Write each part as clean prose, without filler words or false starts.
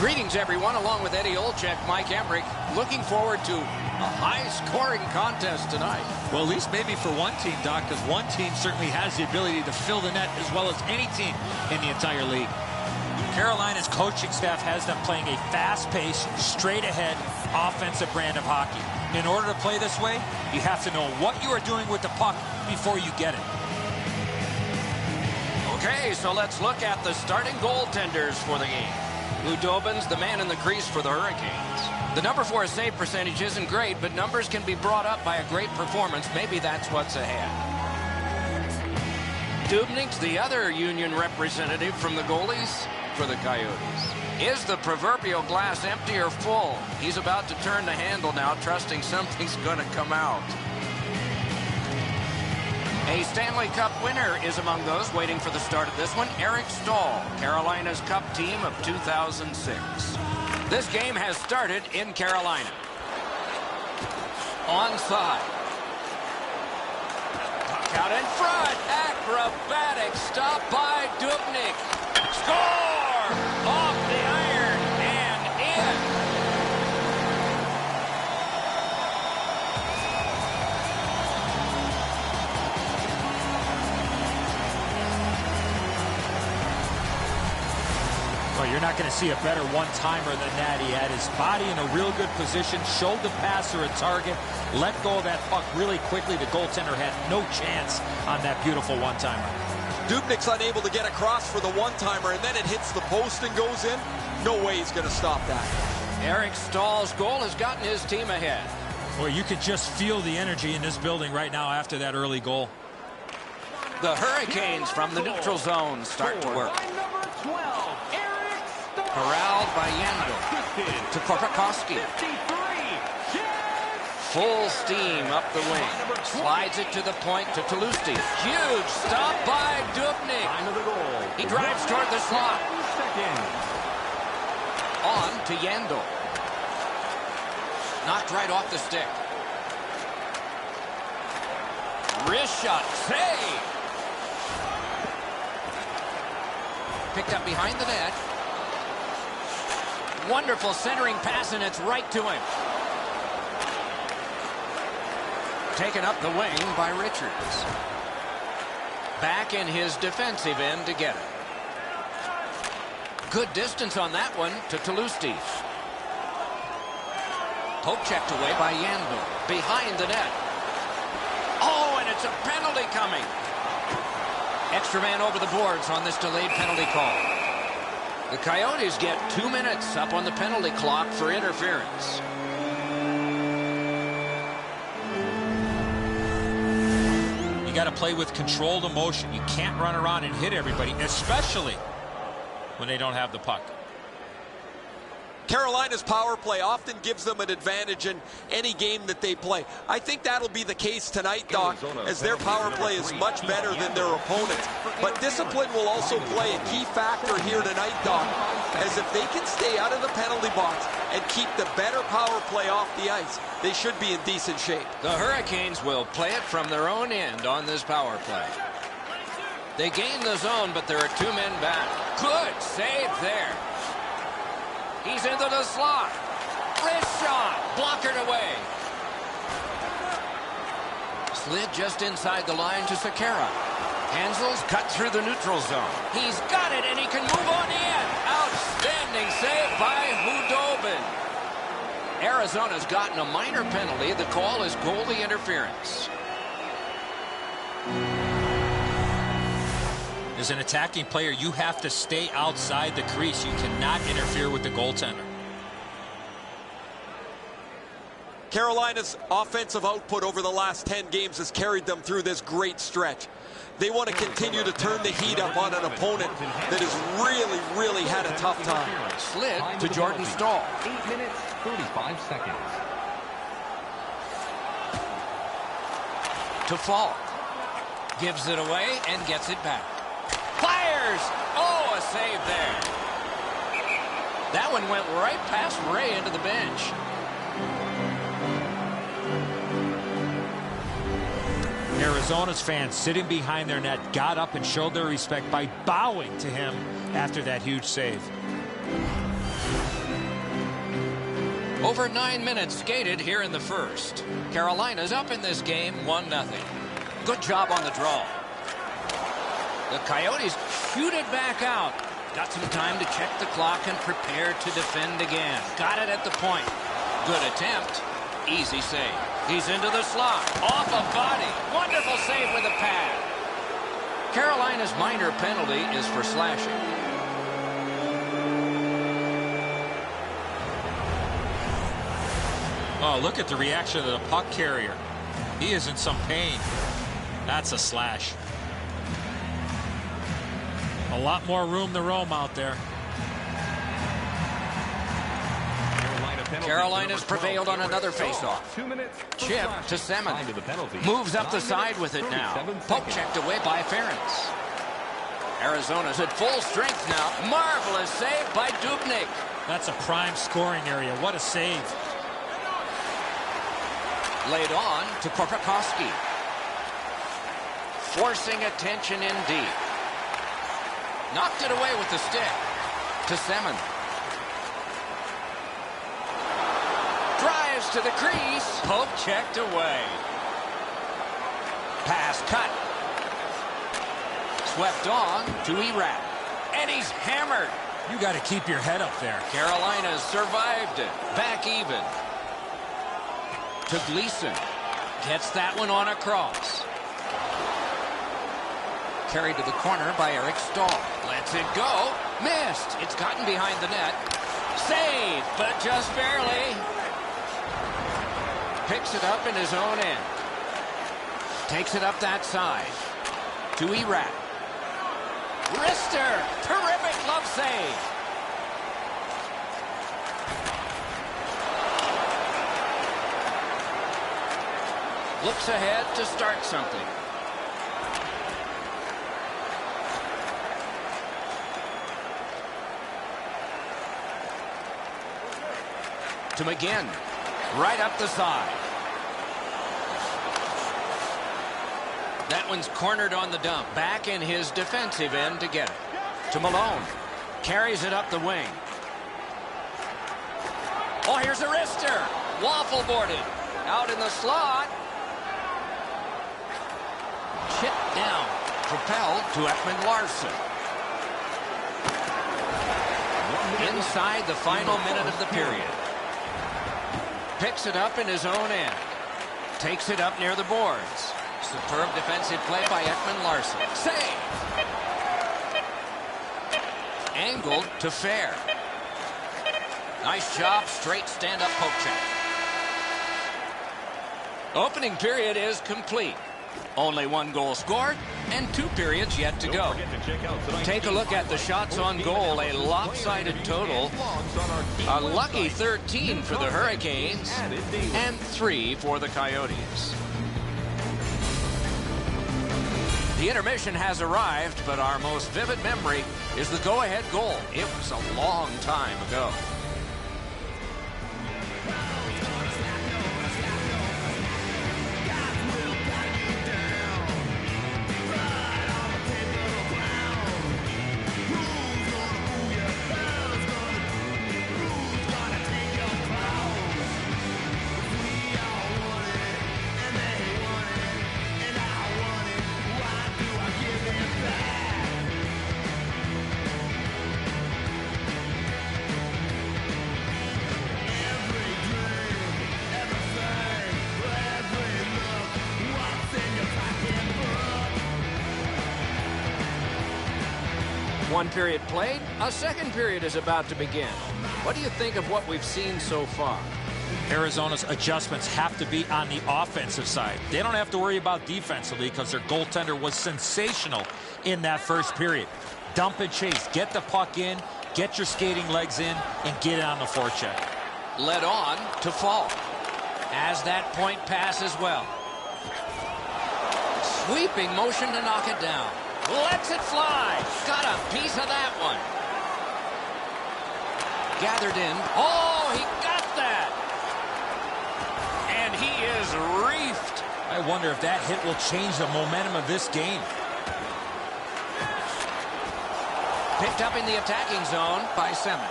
Greetings, everyone. Along with Eddie Olczyk, Mike Emmerich, looking forward to a high-scoring contest tonight. Well, at least maybe for one team, Doc, because one team certainly has the ability to fill the net as well as any team in the entire league. Carolina's coaching staff has them playing a fast-paced, straight-ahead, offensive brand of hockey. In order to play this way, you have to know what you are doing with the puck before you get it. Okay, so let's look at the starting goaltenders for the game. Hudobin's the man in the crease for the Hurricanes. The number 4 save percentage isn't great, but numbers can be brought up by a great performance. Maybe that's what's ahead. Dubnyk's the other Union representative from the goalies for the Coyotes. Is the proverbial glass empty or full? He's about to turn the handle now, trusting something's going to come out. A Stanley Cup winner is among those waiting for the start of this one. Eric Staal, Carolina's Cup team of 2006. This game has started in Carolina. Onside. Puck out in front. Acrobatic stop by Dubnyk. Score! Off the iron and in. Well, you're not going to see a better one-timer than that. He had his body in a real good position, showed the passer a target, let go of that puck really quickly. The goaltender had no chance on that beautiful one-timer. Dubnyk's unable to get across for the one-timer, and then it hits the post and goes in. No way he's going to stop that. Eric Staal's goal has gotten his team ahead. Boy, you could just feel the energy in this building right now after that early goal. The Hurricanes from the neutral zone start to work. Corralled by Yandel to Korpikoski. Full steam up the wing. Slides it to the point to Toulouse. Huge stop by Dubnyk. He drives toward the slot. On to Yandel. Knocked right off the stick. Wrist shot. Save. Picked up behind the net. Wonderful centering pass, and it's right to him. Taken up the wing by Richards. Back in his defensive end to get it. Good distance on that one to Toulouse. Poke checked away by Yandel. Behind the net. Oh, and it's a penalty coming. Extra man over the boards on this delayed penalty call. The Coyotes get 2 minutes up on the penalty clock for interference. You got to play with controlled emotion. You can't run around and hit everybody, especially when they don't have the puck. Carolina's power play often gives them an advantage in any game that they play. I think that'll be the case tonight, Doc, as their power play is much better than their opponents. But discipline will also play a key factor here tonight, Doc, as if they can stay out of the penalty box and keep the better power play off the ice, they should be in decent shape. The Hurricanes will play it from their own end on this power play. They gain the zone, but there are 2 men back. Good save there. He's into the slot. Wrist shot. Blockered away. Slid just inside the line to Sekera. Hansel's cut through the neutral zone. He's got it, and he can move on in. Outstanding save by Hudobin. Arizona's gotten a minor penalty. The call is goalie interference. As an attacking player, you have to stay outside the crease. You cannot interfere with the goaltender. Carolina's offensive output over the last 10 games has carried them through this great stretch. They want to continue to turn the heat up on an opponent that has really had a tough time. Slid to Jordan Staal. 8 minutes, 35 seconds. To Falk. Gives it away and gets it back. Fires! Oh, a save there. That one went right past Ray into the bench. Arizona's fans sitting behind their net got up and showed their respect by bowing to him after that huge save. Over 9 minutes skated here in the first. Carolina's up in this game 1-0. Good job on the draw. The Coyotes shoot it back out. Got some time to check the clock and prepare to defend again. Got it at the point. Good attempt. Easy save. He's into the slot. Off a body. Wonderful save with a pad. Carolina's minor penalty is for slashing. Oh, look at the reaction of the puck carrier. He is in some pain. That's a slash. A lot more room to roam out there. Carolina's prevailed on another faceoff. Chip to Semin. Moves up the side with it now. Poke checked away by Ferentz. Arizona's at full strength now. Marvelous save by Dubnyk. That's a prime scoring area. What a save. Laid on to Korpikoski. Forcing attention in deep. Knocked it away with the stick. To Semin. Drives to the crease. Poke checked away. Pass cut. Swept on to Erat. And he's hammered. You got to keep your head up there. Carolina survived it. Back even. To Gleason. Gets that one on a cross. Carried to the corner by Eric Stahl. Lets it go. Missed. It's gotten behind the net. Save, but just barely. Picks it up in his own end. Takes it up that side. To Erat. Wrister. Terrific glove save. Looks ahead to start something. To McGinn. Right up the side. That one's cornered on the dump. Back in his defensive end to get it. To Malone. Carries it up the wing. Oh, here's a wrister. Waffle boarded. Out in the slot. Chipped down. Propelled to Ekman Larson. Inside the final minute of the period. Picks it up in his own end. Takes it up near the boards. Superb defensive play by Ekman Larson. Save! Angled to Fair. Nice job, straight stand-up poke check. Opening period is complete. Only 1 goal scored and 2 periods yet to go. Take a look at the shots on goal. A lopsided total. A lucky 13 for the Hurricanes and 3 for the Coyotes. The intermission has arrived, but our most vivid memory is the go-ahead goal. It was a long time ago. One period played, a second period is about to begin. What do you think of what we've seen so far? Arizona's adjustments have to be on the offensive side. They don't have to worry about defensively because their goaltender was sensational in that first period. Dump and chase, get the puck in, get your skating legs in, and get it on the forecheck. Led on to Falk. As that point pass as well. Sweeping motion to knock it down. Lets it fly. Got a piece of that one. Gathered in. Oh, he got that. And he is reefed. I wonder if that hit will change the momentum of this game. Picked up in the attacking zone by Semin.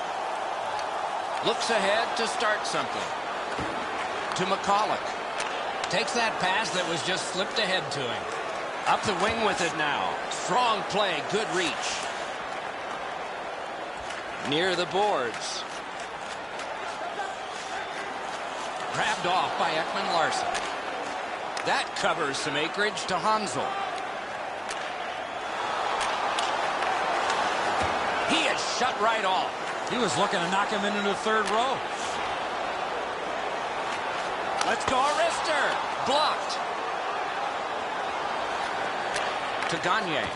Looks ahead to start something. To McCulloch. Takes that pass that was just slipped ahead to him. Up the wing with it now. Strong play, good reach. Near the boards. Grabbed off by Ekman-Larsson. That covers some acreage to Hansel. He is shut right off. He was looking to knock him into the third row. Let's go, Arister. Blocked. To Gagne.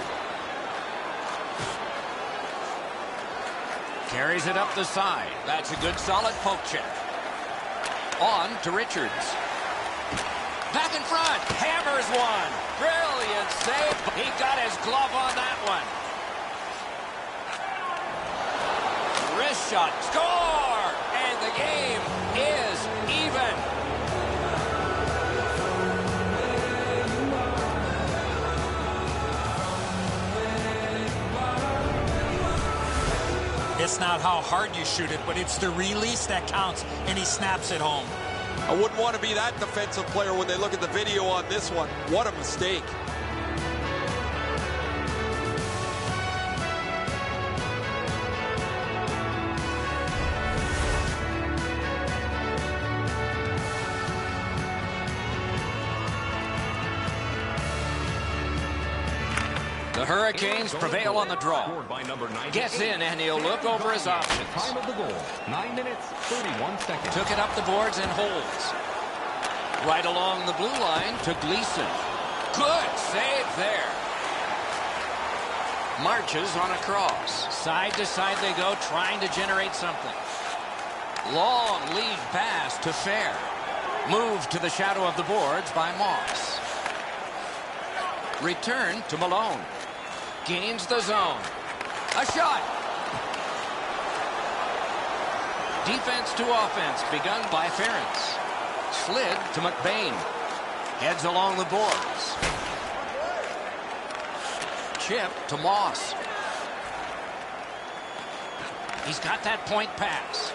Carries it up the side. That's a good solid poke check. On to Richards. Back in front. Hammers one. Brilliant save. He got his glove on that one. Wrist shot. Score! And the game is even. It's not how hard you shoot it, but it's the release that counts, and he snaps it home. I wouldn't want to be that defensive player when they look at the video on this one. What a mistake. The Hurricanes prevail on the draw. Gets in, and he'll look over his options. Time of the goal, 9 minutes, 31 seconds. Took it up the boards and holds. Right along the blue line to Gleason. Good save there. Marches on a cross. Side to side they go, trying to generate something. Long lead pass to Fair. Moved to the shadow of the boards by Moss. Return to Malone. Gains the zone. A shot. Defense to offense begun by Ferentz. Slid to McBain. Heads along the boards. Chip to Moss. He's got that point pass.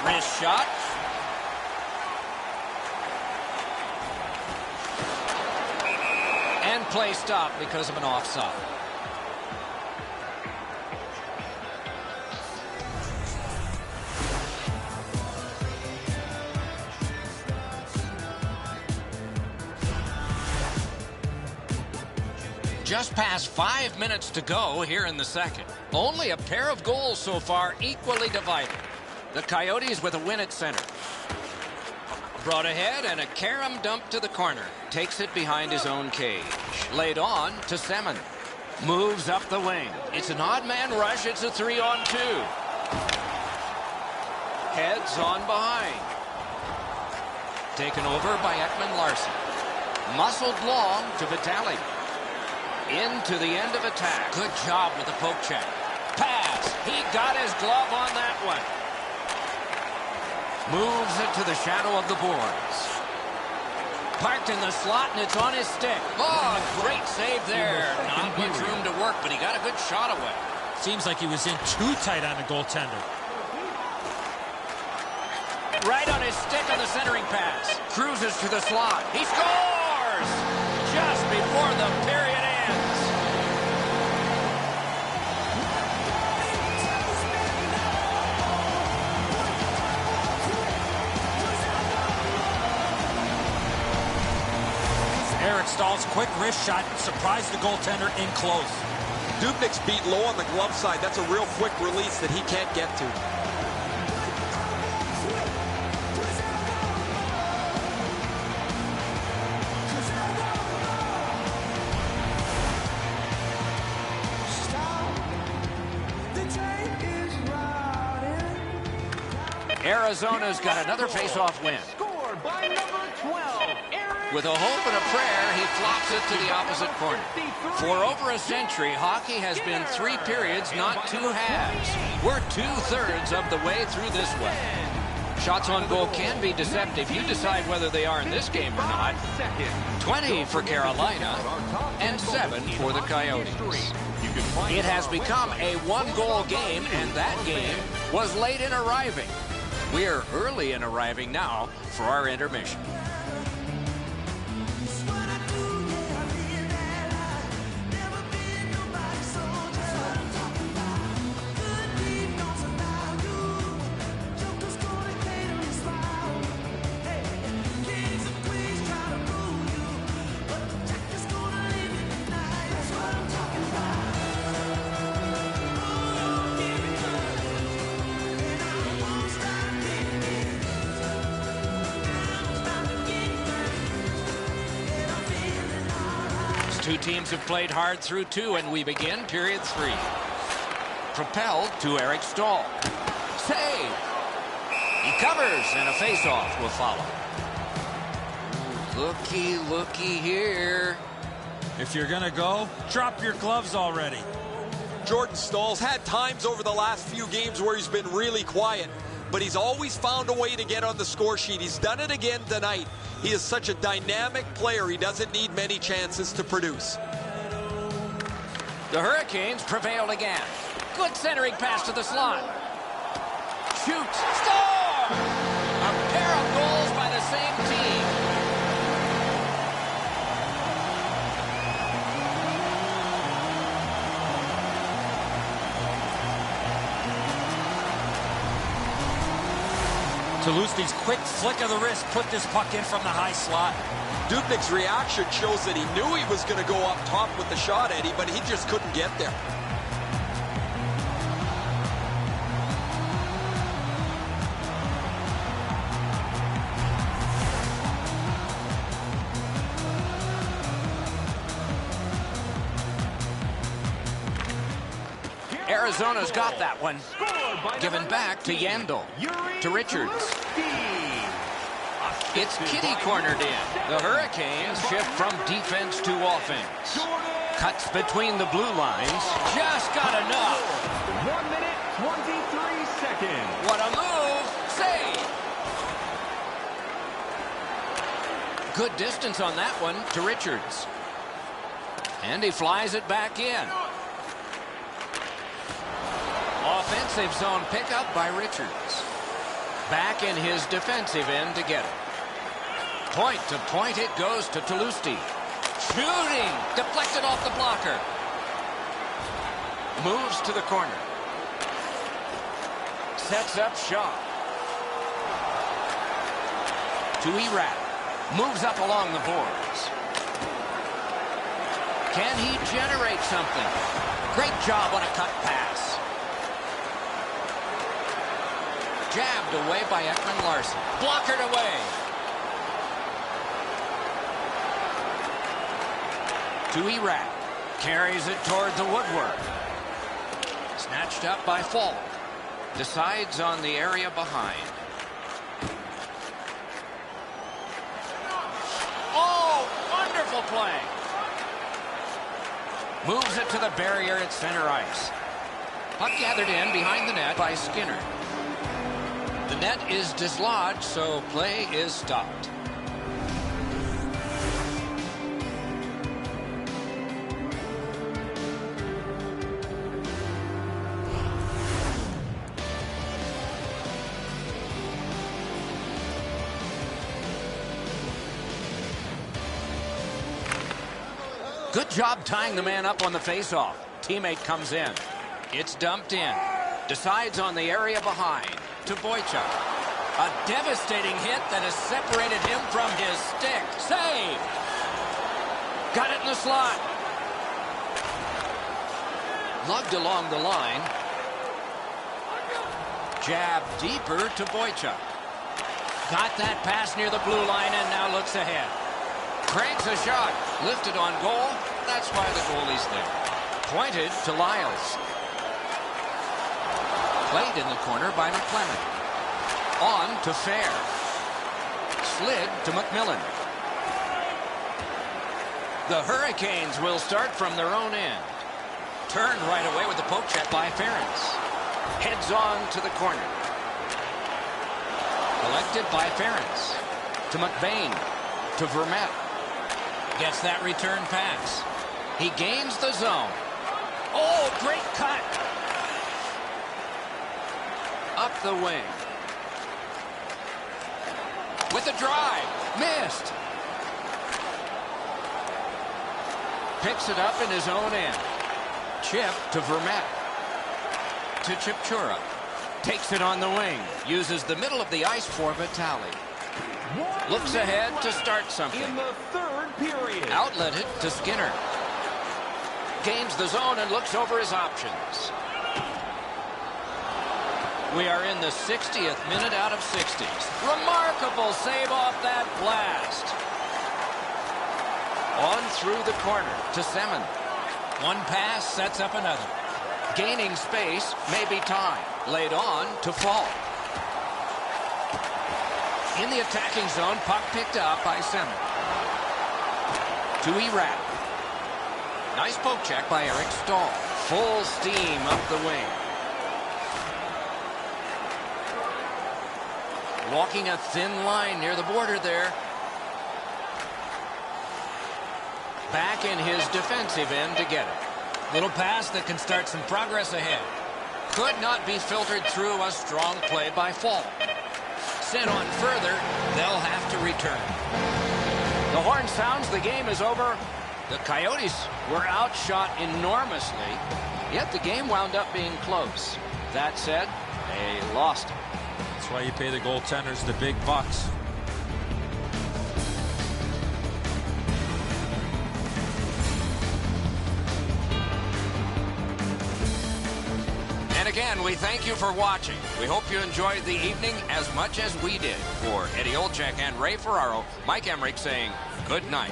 Wrist shot. And play stopped because of an offside. Just past 5 minutes to go here in the second. Only a pair of goals so far, equally divided. The Coyotes with a win at center. Brought ahead and a carom dump to the corner. Takes it behind his own cage. Laid on to Semin. Moves up the wing. It's an odd man rush. It's a 3-on-2. Heads on behind. Taken over by Ekman-Larsson. Muscled long to Vitale. Into the end of attack. Good job with the poke check. Pass. He got his glove on that one. Moves it to the shadow of the boards. Parked in the slot, and it's on his stick. Oh, great save there. Not much room to work, but he got a good shot away. Seems like he was in too tight on the goaltender. Right on his stick on the centering pass. Cruises to the slot. He scores! Just before the period ends. Eric Stahl's quick wrist shot surprised the goaltender in close. Dubnik's beat low on the glove side. That's a real quick release that he can't get to. Arizona's got another face-off win. Scored by number 12, Eric. With a hope and a prayer, he flops it to the opposite corner. For over a century, hockey has been 3 periods, not 2 halves. We're 2/3 of the way through this one. Shots on goal can be deceptive. You decide whether they are in this game or not. 20 for Carolina and 7 for the Coyotes. It has become a 1-goal game, and that game was late in arriving. We are early in arriving now for our intermission. Two teams have played hard through two, and we begin period 3. Propelled to Eric Stahl. Save! He covers, and a face-off will follow. Looky, looky here. If you're going to go, drop your gloves already. Jordan Stahl's had times over the last few games where he's been really quiet, but he's always found a way to get on the score sheet. He's done it again tonight. He is such a dynamic player. He doesn't need many chances to produce. The Hurricanes prevailed again. Good centering pass to the slot. Shoots. Score! A pair of goals by the same team. Tulosti's quick flick of the wrist put this puck in from the high slot. Dubnyk's reaction shows that he knew he was going to go up top with the shot, Eddie, but he just couldn't get there. Arizona's got that one. Given back to Yandel. To Richards. It's Kitty cornered in. The Hurricanes shift from defense to offense. Cuts between the blue lines. Just got enough. 1 minute, 23 seconds. What a move. Save. Good distance on that one to Richards. And he flies it back in. Offensive zone pickup by Richards. Back in his defensive end to get it. Point to point it goes to Tulosti. Shooting! Deflected off the blocker. Moves to the corner. Sets up shot. To Erat. Moves up along the boards. Can he generate something? Great job on a cut pass. Jabbed away by Ekman Larson. Blockered away. To Erat. Carries it toward the woodwork. Snatched up by Falk. Decides on the area behind. Oh, wonderful play. Moves it to the barrier at center ice. Puck gathered in behind the net by Skinner. The net is dislodged, so play is stopped. Good job tying the man up on the faceoff. Teammate comes in. It's dumped in. Decides on the area behind. To Boychuk. A devastating hit that has separated him from his stick. Save! Got it in the slot. Lugged along the line. Jab deeper to Boychuk. Got that pass near the blue line and now looks ahead. Cranks a shot. Lifted on goal. That's why the goalie's there. Pointed to Lyles. Played in the corner by McClement. On to Fair. Slid to McMillan. The Hurricanes will start from their own end. Turned right away with the poke check by Ferentz. Heads on to the corner. Collected by Ferentz. To McBain. To Vermette. Gets that return pass. He gains the zone. Oh, great cut. Up the wing. with a drive. Missed. Picks it up in his own end. Chip to Vermette. To Chipchura. Takes it on the wing. Uses the middle of the ice for Vitale. Looks ahead to start something. In the third period. Outlet it to Skinner. Gains the zone and looks over his options. We are in the 60th minute out of 60s. Remarkable save off that blast. On through the corner to Semin. One pass sets up another. Gaining space, maybe time. Laid on to Fall. In the attacking zone, puck picked up by Semin. To Erap. Nice poke check by Eric Stahl. Full steam up the wing. Walking a thin line near the border there. Back in his defensive end to get it. Little pass that can start some progress ahead. Could not be filtered through. A strong play by Fall. Sent on further, they'll have to return. The horn sounds, the game is over. The Coyotes were outshot enormously, yet the game wound up being close. That said, they lost it. That's why you pay the goaltenders the big bucks. And again, we thank you for watching. We hope you enjoyed the evening as much as we did. For Eddie Olczyk and Ray Ferraro, Mike Emmerich saying good night.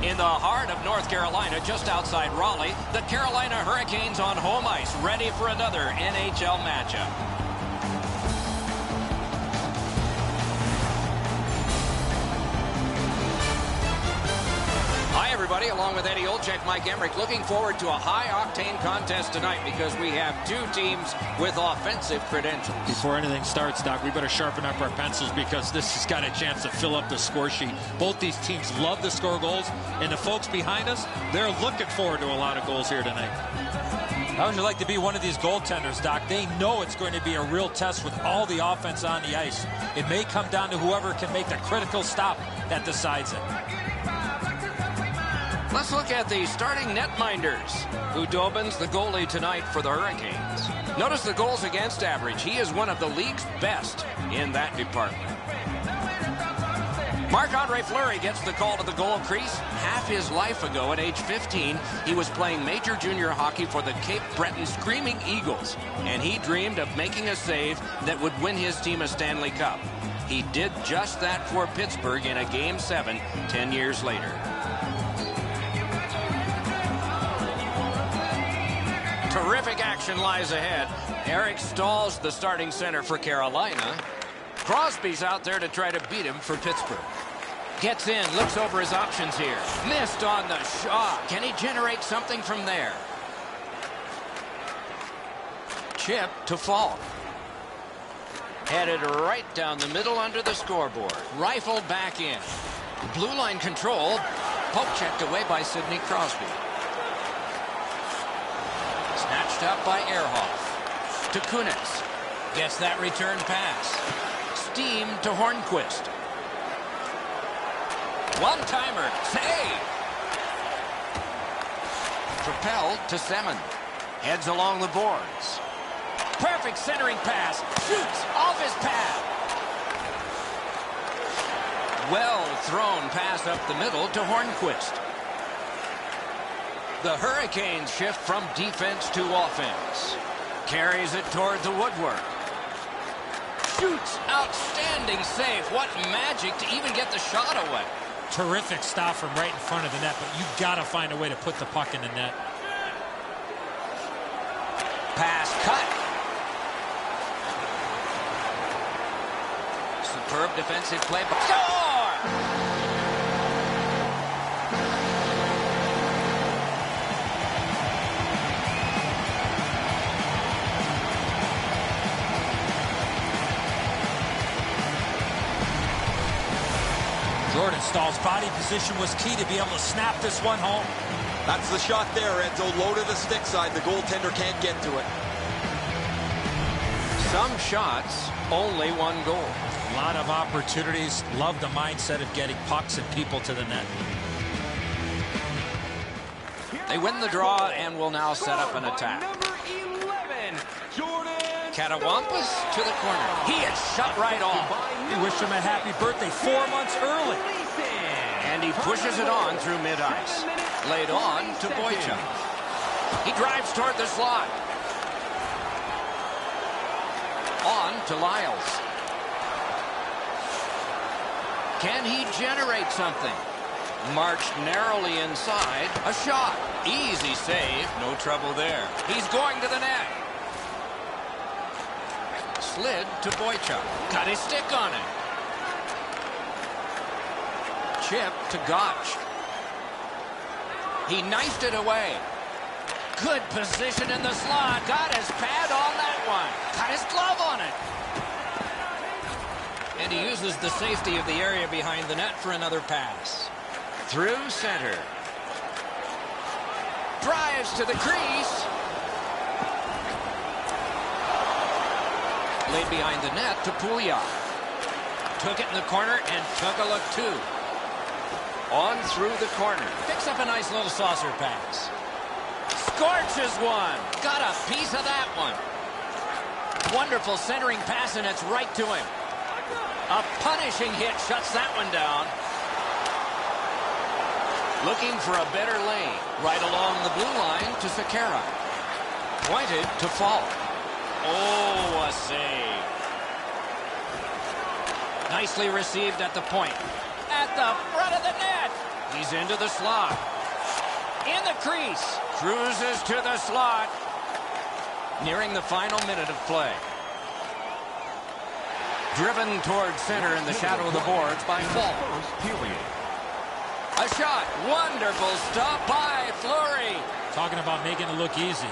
In the heart of North Carolina, just outside Raleigh, the Carolina Hurricanes on home ice, ready for another NHL matchup. Hi, everybody. Along with Eddie Olczyk, Mike Emmerich, looking forward to a high-octane contest tonight because we have two teams with offensive credentials. Before anything starts, Doc, we better sharpen up our pencils because this has got a chance to fill up the score sheet. Both these teams love to score goals, and the folks behind us, they're looking forward to a lot of goals here tonight. How would you like to be one of these goaltenders, Doc? They know it's going to be a real test with all the offense on the ice. It may come down to whoever can make the critical stop that decides it. Let's look at the starting netminders. Hudobin's the goalie tonight for the Hurricanes. Notice the goals against average. He is one of the league's best in that department. Marc-Andre Fleury gets the call to the goal crease. Half his life ago, at age 15, he was playing major junior hockey for the Cape Breton Screaming Eagles, and he dreamed of making a save that would win his team a Stanley Cup. He did just that for Pittsburgh in a Game 7 10 years later. Terrific action lies ahead. Eric Staal's the starting center for Carolina. Crosby's out there to try to beat him for Pittsburgh. Gets in, looks over his options here. Missed on the shot. Can he generate something from there? Chip to Falk. Headed right down the middle under the scoreboard. Rifled back in. Blue line control. Poke checked away by Sidney Crosby. Snatched up by Ehrhoff. To Kunitz. Gets that return pass. Steam to Hornquist. One-timer. Save. Propelled to Semin. Heads along the boards. Perfect centering pass. Shoots off his pad. Well thrown pass up the middle to Hornquist. The Hurricanes shift from defense to offense. Carries it toward the woodwork. Shoots. Outstanding save. What magic to even get the shot away. Terrific stop from right in front of the net, but you've got to find a way to put the puck in the net. Pass cut. Superb defensive play. Score! Jordan Staal's body position was key to be able to snap this one home. That's the shot there, Enzo. Low to the stick side. The goaltender can't get to it. Some shots, only one goal. A lot of opportunities. Love the mindset of getting pucks and people to the net. They win the draw and will now set up an attack. Number 11, Jordan Catawampus to the corner. He is shut right off. We wish him a happy birthday 4 months early. And he pushes it on through mid-ice. Laid on to Boychuk. He drives toward the slot. On to Lyles. Can he generate something? Marched narrowly inside. A shot. Easy save. No trouble there. He's going to the net. Slid to Boychuk. Got his stick on it. Chip to Gotch. He knifed it away. Good position in the slot. Got his pad on that one. Got his glove on it. And he uses the safety of the area behind the net for another pass. Through center. Drives to the crease. Laid behind the net to Pouliot. Took it in the corner and took a look too. On through the corner. Picks up a nice little saucer pass. Scorches one. Got a piece of that one. Wonderful centering pass, and it's right to him. A punishing hit shuts that one down. Looking for a better lane. Right along the blue line to Sekera. Pointed to Falk. Oh, a save. Nicely received at the point. At the front of the net. He's into the slot. In the crease. Cruises to the slot. Nearing the final minute of play. Driven towards center in the shadow of the boards by Falk. A shot. Wonderful stop by Fleury. Talking about making it look easy.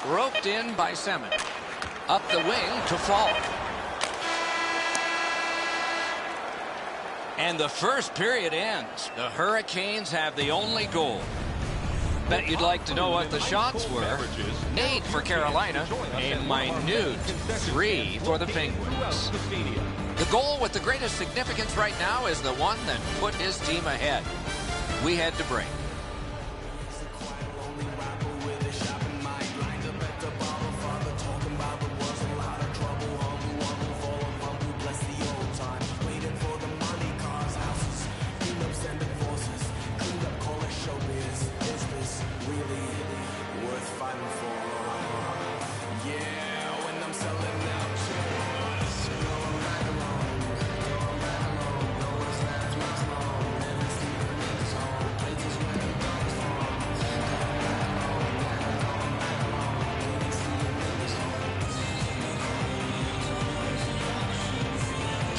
Roped in by Semin. Up the wing to Falk. And the first period ends. The Hurricanes have the only goal. Bet you'd like to know what the shots were. 8 for Carolina, a minute 3 for the Penguins. The goal with the greatest significance right now is the one that put his team ahead. We head to break.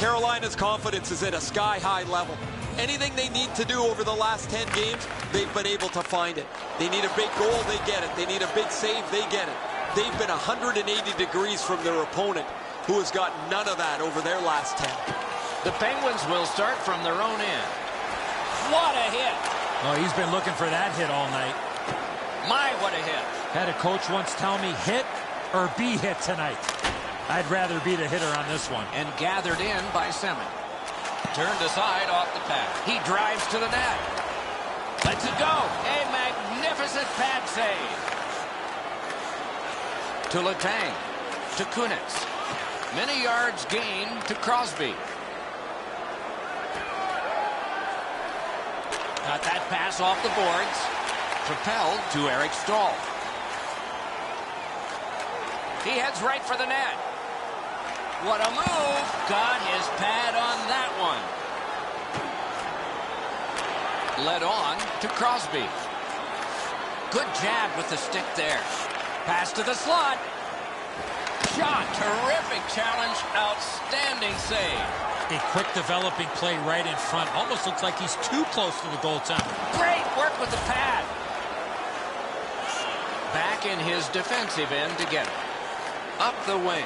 Carolina's confidence is at a sky-high level. Anything they need to do over the last 10 games, they've been able to find it. They need a big goal, they get it. They need a big save, they get it. They've been 180 degrees from their opponent, who has got none of that over their last 10. The Penguins will start from their own end. What a hit! Oh, he's been looking for that hit all night. My, what a hit. Had a coach once tell me, hit or be hit tonight. I'd rather be the hitter on this one. And gathered in by Semin. Turned aside off the pad. He drives to the net. Lets it go. A magnificent pad save. To Letang. To Kunitz. Many yards gained to Crosby. Got that pass off the boards. Propelled to Eric Stahl. He heads right for the net. What a move. Got his pad on that one. Led on to Crosby. Good jab with the stick there. Pass to the slot. Shot. Terrific challenge. Outstanding save. A quick developing play right in front. Almost looks like he's too close to the goaltender. Great work with the pad. Back in his defensive end to get it. Up the wing.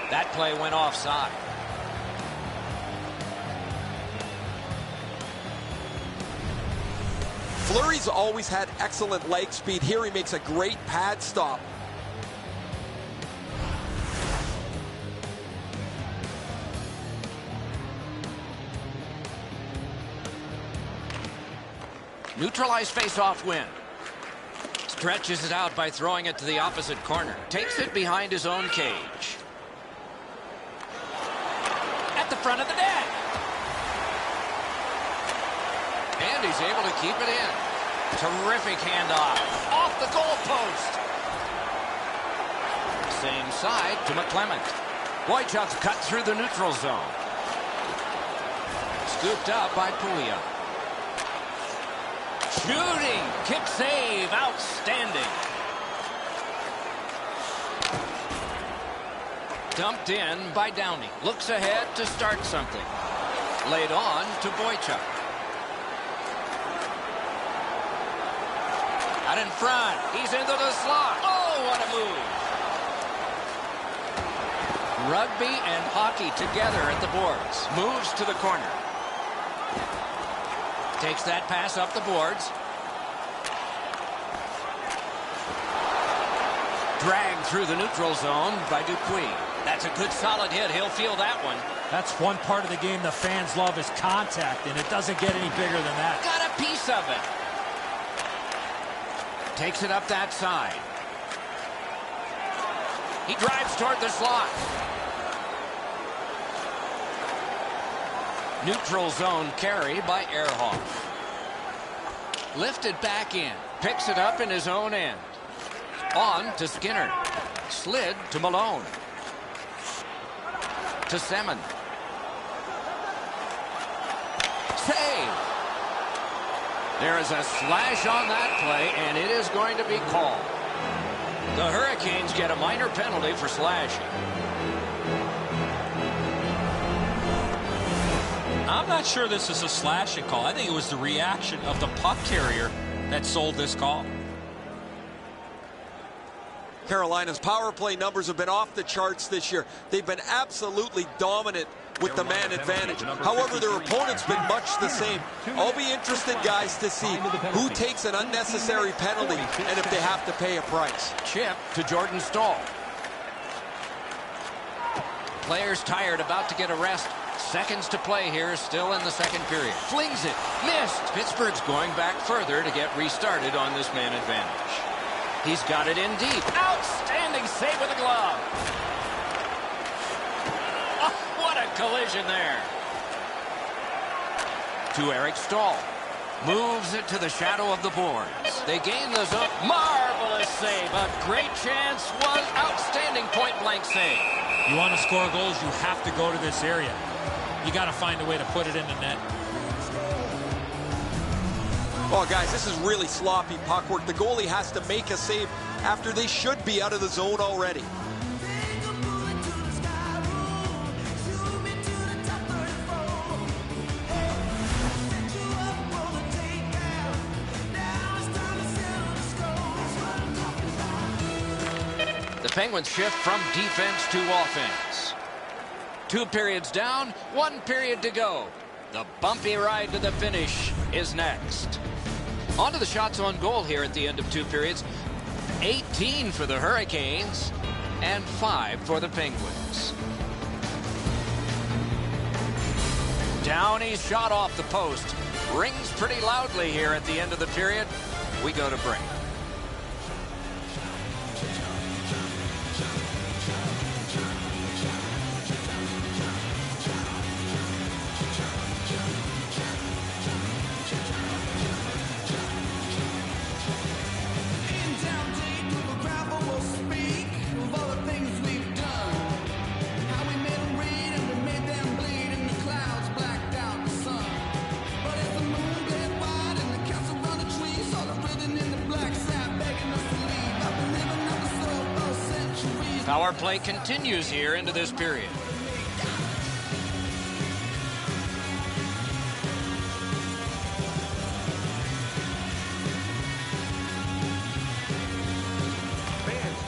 That play went offside. Fleury's always had excellent leg speed. Here he makes a great pad stop. Neutralized face-off win. Stretches it out by throwing it to the opposite corner. Takes it behind his own cage. At the front of the net. And he's able to keep it in. Terrific handoff. Off the goal post. Same side to McClement. Boychuk's cut through the neutral zone. Scooped up by Puglia. Shooting. Kick save. Outstanding. Dumped in by Downey. Looks ahead to start something. Laid on to Boychuk. Out in front. He's into the slot. Oh, what a move. Rugby and hockey together at the boards. Moves to the corner. Takes that pass up the boards. Dragged through the neutral zone by Dupuis. That's a good solid hit. He'll feel that one. That's one part of the game the fans love is contact, and it doesn't get any bigger than that. Got a piece of it. Takes it up that side. He drives toward the slot. Neutral zone carry by Ehrhoff. Lifted back in. Picks it up in his own end. On to Skinner. Slid to Malone. To Semin. Save. There is a slash on that play, and it is going to be called. The Hurricanes get a minor penalty for slashing. I'm not sure this is a slashing call. I think it was the reaction of the puck carrier that sold this call. Carolina's power play numbers have been off the charts this year. They've been absolutely dominant with the man advantage. However, their opponent's been much the same. I'll be interested, guys, to see who takes an unnecessary penalty and if they have to pay a price. Chip to Jordan Stahl. Players tired, about to get a rest. Seconds to play here, still in the second period. Flings it. Missed. Pittsburgh's going back further to get restarted on this man advantage. He's got it in deep. Outstanding save with a glove. Oh, what a collision there. To Eric Stahl. Moves it to the shadow of the boards. They gain the zone. Marvelous save. A great chance. One outstanding point-blank save. You want to score goals, you have to go to this area. You got to find a way to put it in the net. Oh, guys, this is really sloppy puck work. The goalie has to make a save after they should be out of the zone already. Penguins shift from defense to offense. 2 periods down, 1 period to go. The bumpy ride to the finish is next. On to the shots on goal here at the end of 2 periods. 18 for the Hurricanes and 5 for the Penguins. Downey's shot off the post. Rings pretty loudly here at the end of the period. We go to break. Power play continues here into this period.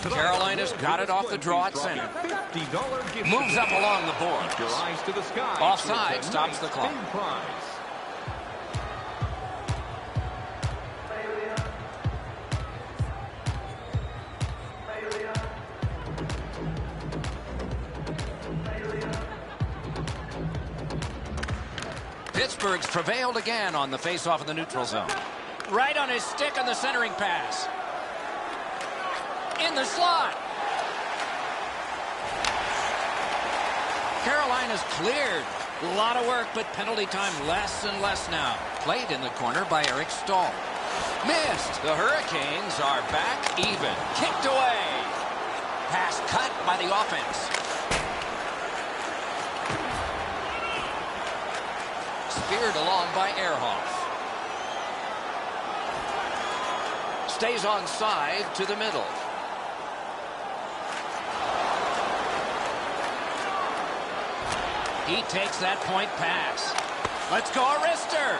Carolina's got it off the draw at center. Moves up along the boards. Offside stops the clock. Pittsburgh's prevailed again on the face-off in the neutral zone. Right on his stick on the centering pass. In the slot. Carolina's cleared. A lot of work, but penalty time less and less now. Played in the corner by Eric Stahl. Missed. The Hurricanes are back even. Kicked away. Pass cut by the offense. Speared along by Ehrhoff. Stays on side to the middle. He takes that point pass. Let's go, Arister.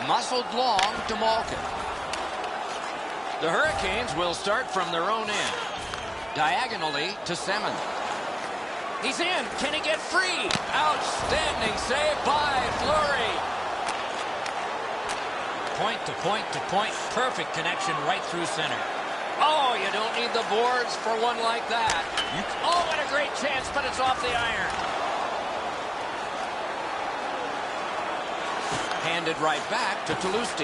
Muscled long to Malkin. The Hurricanes will start from their own end. Diagonally to Simmons. He's in. Can he get free? Outstanding save by Fleury. Point to point to point. Perfect connection right through center. Oh, you don't need the boards for one like that. Oh, what a great chance, but it's off the iron. Handed right back to Toulouse.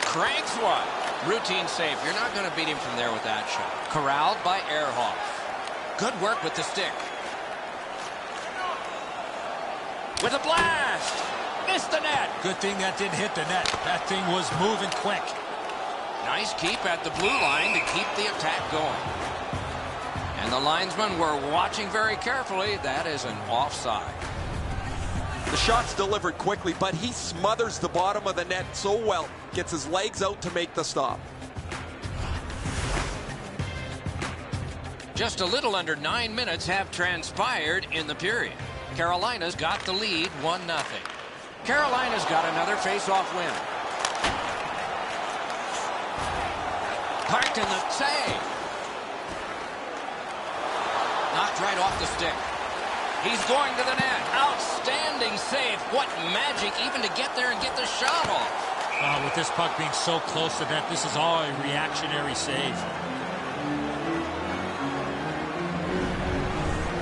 Cranks one. Routine save. You're not going to beat him from there with that shot. Corralled by Ehrhoff. Good work with the stick. With a blast. Missed the net. Good thing that didn't hit the net. That thing was moving quick. Nice keep at the blue line to keep the attack going. And the linesmen were watching very carefully. That is an offside. The shot's delivered quickly, but he smothers the bottom of the net so well. Gets his legs out to make the stop. Just a little under 9 minutes have transpired in the period. Carolina's got the lead 1-0. Carolina's got another face-off win. Parked in the save. Knocked right off the stick. He's going to the net. Outstanding save. What magic even to get there and get the shot off. With this puck being so close to that, this is all a reactionary save.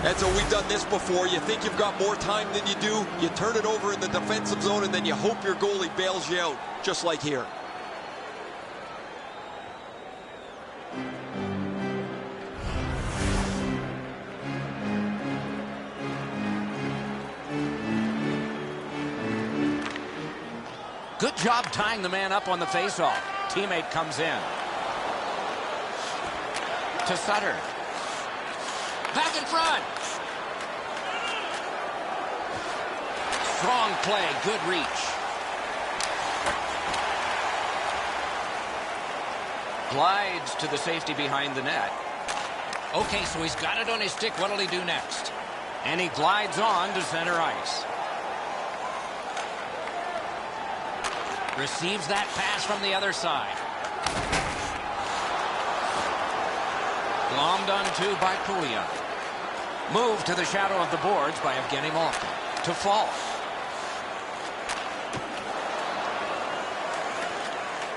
And so we've done this before. You think you've got more time than you do. You turn it over in the defensive zone, and then you hope your goalie bails you out, just like here. Good job tying the man up on the faceoff. Teammate comes in. To Sutter. Back in front. Strong play. Good reach. Glides to the safety behind the net. Okay, so he's got it on his stick. What'll he do next? And he glides on to center ice. Receives that pass from the other side. Glommed onto by Puya. Moved to the shadow of the boards by Evgeny Malkin. To Fall.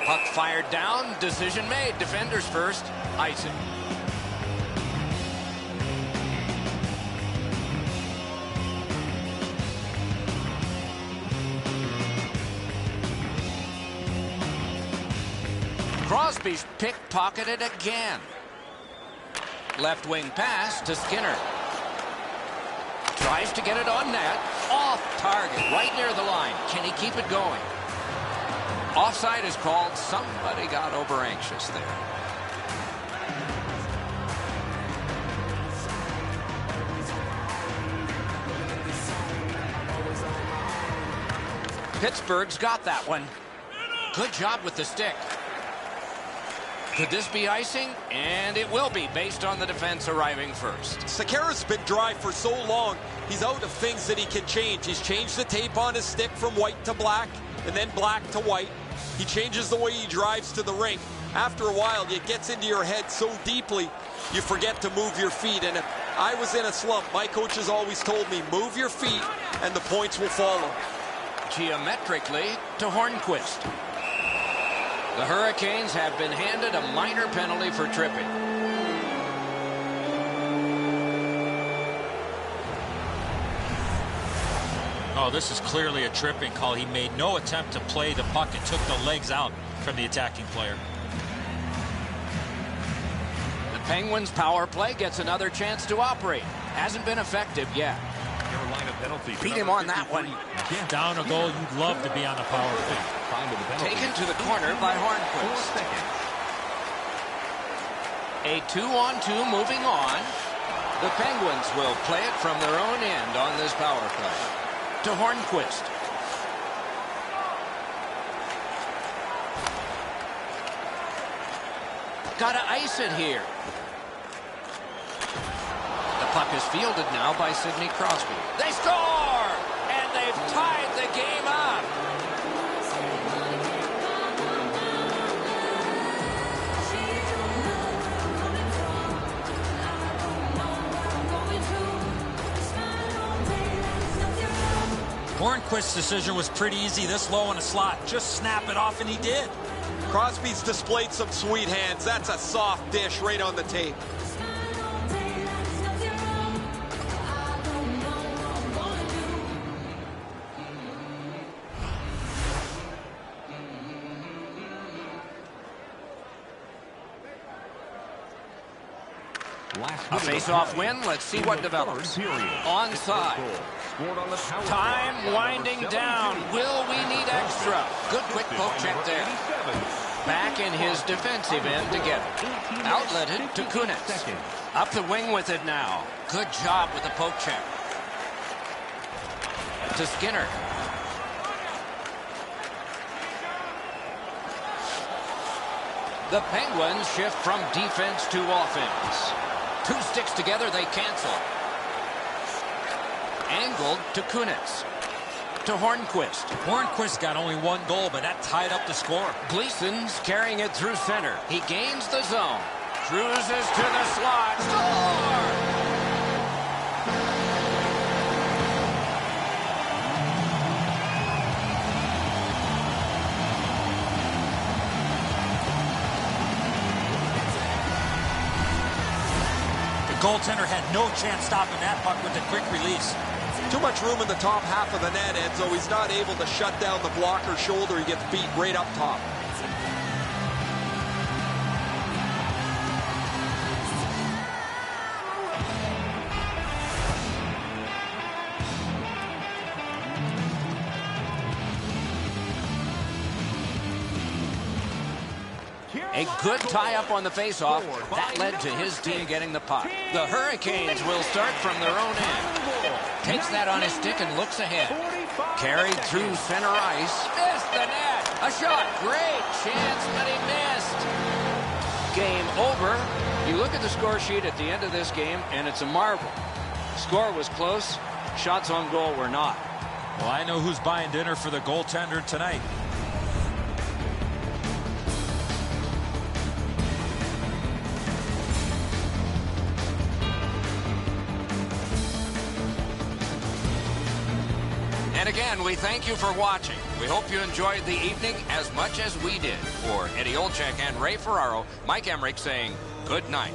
Puck fired down. Decision made. Defenders first. Icing. Crosby's pickpocketed again. Left wing pass to Skinner. Tries to get it on net. Off target, right near the line. Can he keep it going? Offside is called. Somebody got over anxious there. Pittsburgh's got that one. Good job with the stick. Could this be icing? And it will be, based on the defense arriving first. Sekera's been dry for so long, he's out of things that he can change. He's changed the tape on his stick from white to black, and then black to white. He changes the way he drives to the rink. After a while, it gets into your head so deeply, you forget to move your feet. And if I was in a slump, my coach has always told me, move your feet, and the points will follow. Geometrically to Hornquist. The Hurricanes have been handed a minor penalty for tripping. Oh, this is clearly a tripping call. He made no attempt to play the puck and took the legs out from the attacking player. The Penguins' power play gets another chance to operate. Hasn't been effective yet. Beat him on that one. Down a goal, you'd love to be on the power play. Taken to the corner by Hornquist. A 2-on-2 moving on. The Penguins will play it from their own end on this power play. To Hornquist. Gotta ice it here. The puck is fielded now by Sidney Crosby. They score! And they've tied the game up. Hornquist's decision was pretty easy. This low in a slot, just snap it off, and he did. Crosby's displayed some sweet hands. That's a soft dish right on the tape. A face-off win. Let's see what develops. Onside. Time winding down. Will we need extra? Good quick poke check there. Back in his defensive end to get it. Outletted to Kunitz. Up the wing with it now. Good job with the poke check. To Skinner. The Penguins shift from defense to offense. Two sticks together, they cancel. Angled to Kunitz. To Hornquist. Hornquist got only one goal, but that tied up the score. Gleason's carrying it through center. He gains the zone. Cruises to the slot. Score! Goaltender had no chance stopping that puck with a quick release. Too much room in the top half of the net, Enzo. He's not able to shut down the blocker's shoulder. He gets beat right up top. A good tie-up on the face-off. That led to his team getting the puck. The Hurricanes will start from their own end. Takes that on his stick and looks ahead. Carried through center ice. Missed the net. A shot. Great chance, but he missed. Game over. You look at the score sheet at the end of this game, and it's a marvel. Score was close. Shots on goal were not. Well, I know who's buying dinner for the goaltender tonight. And again, we thank you for watching. We hope you enjoyed the evening as much as we did. For Eddie Olczyk and Ray Ferraro, Mike Emmerich saying good night.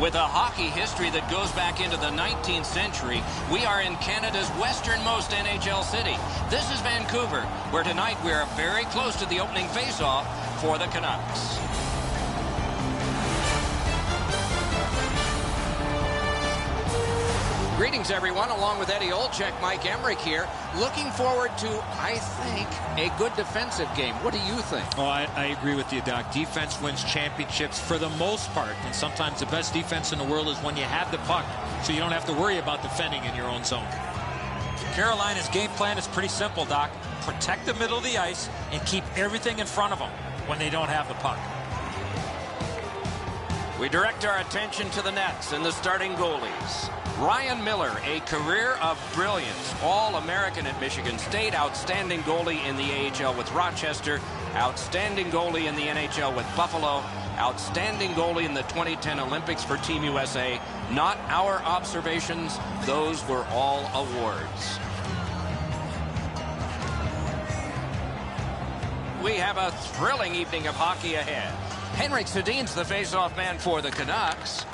With a hockey history that goes back into the 19th century, we are in Canada's westernmost NHL city. This is Vancouver, where tonight we are very close to the opening face-off for the Canucks. Greetings, everyone. Along with Eddie Olczyk, Mike Emmerich here. Looking forward to, I think, a good defensive game. What do you think? Oh, I agree with you, Doc. Defense wins championships for the most part. And sometimes the best defense in the world is when you have the puck, so you don't have to worry about defending in your own zone. Carolina's game plan is pretty simple, Doc. Protect the middle of the ice and keep everything in front of them when they don't have the puck. We direct our attention to the nets and the starting goalies. Ryan Miller, a career of brilliance, All-American at Michigan State, outstanding goalie in the AHL with Rochester, outstanding goalie in the NHL with Buffalo, outstanding goalie in the 2010 Olympics for Team USA. Not our observations, those were all awards. We have a thrilling evening of hockey ahead. Henrik Sedin's the face-off man for the Canucks.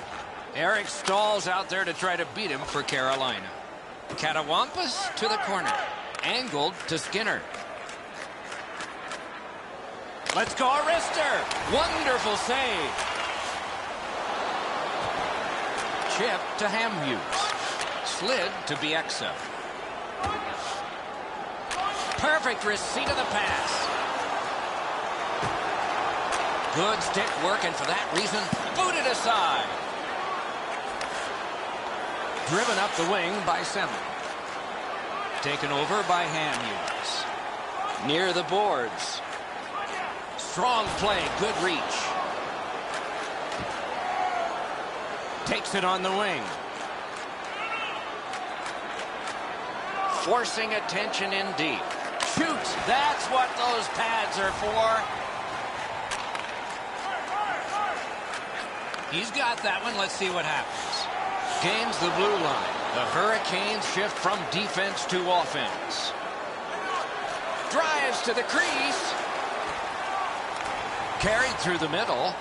Eric Stahl's out there to try to beat him for Carolina. Catawampas to the corner. Angled to Skinner. Let's go, Arister. Wonderful save. Chip to Hamhuis. Slid to Bieksa. Perfect receipt of the pass. Good stick work, and for that reason, booted aside. Driven up the wing by Seven. Taken over by Hamhuis. Near the boards. Strong play, good reach. Takes it on the wing. Forcing attention in deep. Shoots. That's what those pads are for. He's got that one. Let's see what happens. Gains the blue line. The Hurricanes shift from defense to offense. Drives to the crease. Carried through the middle.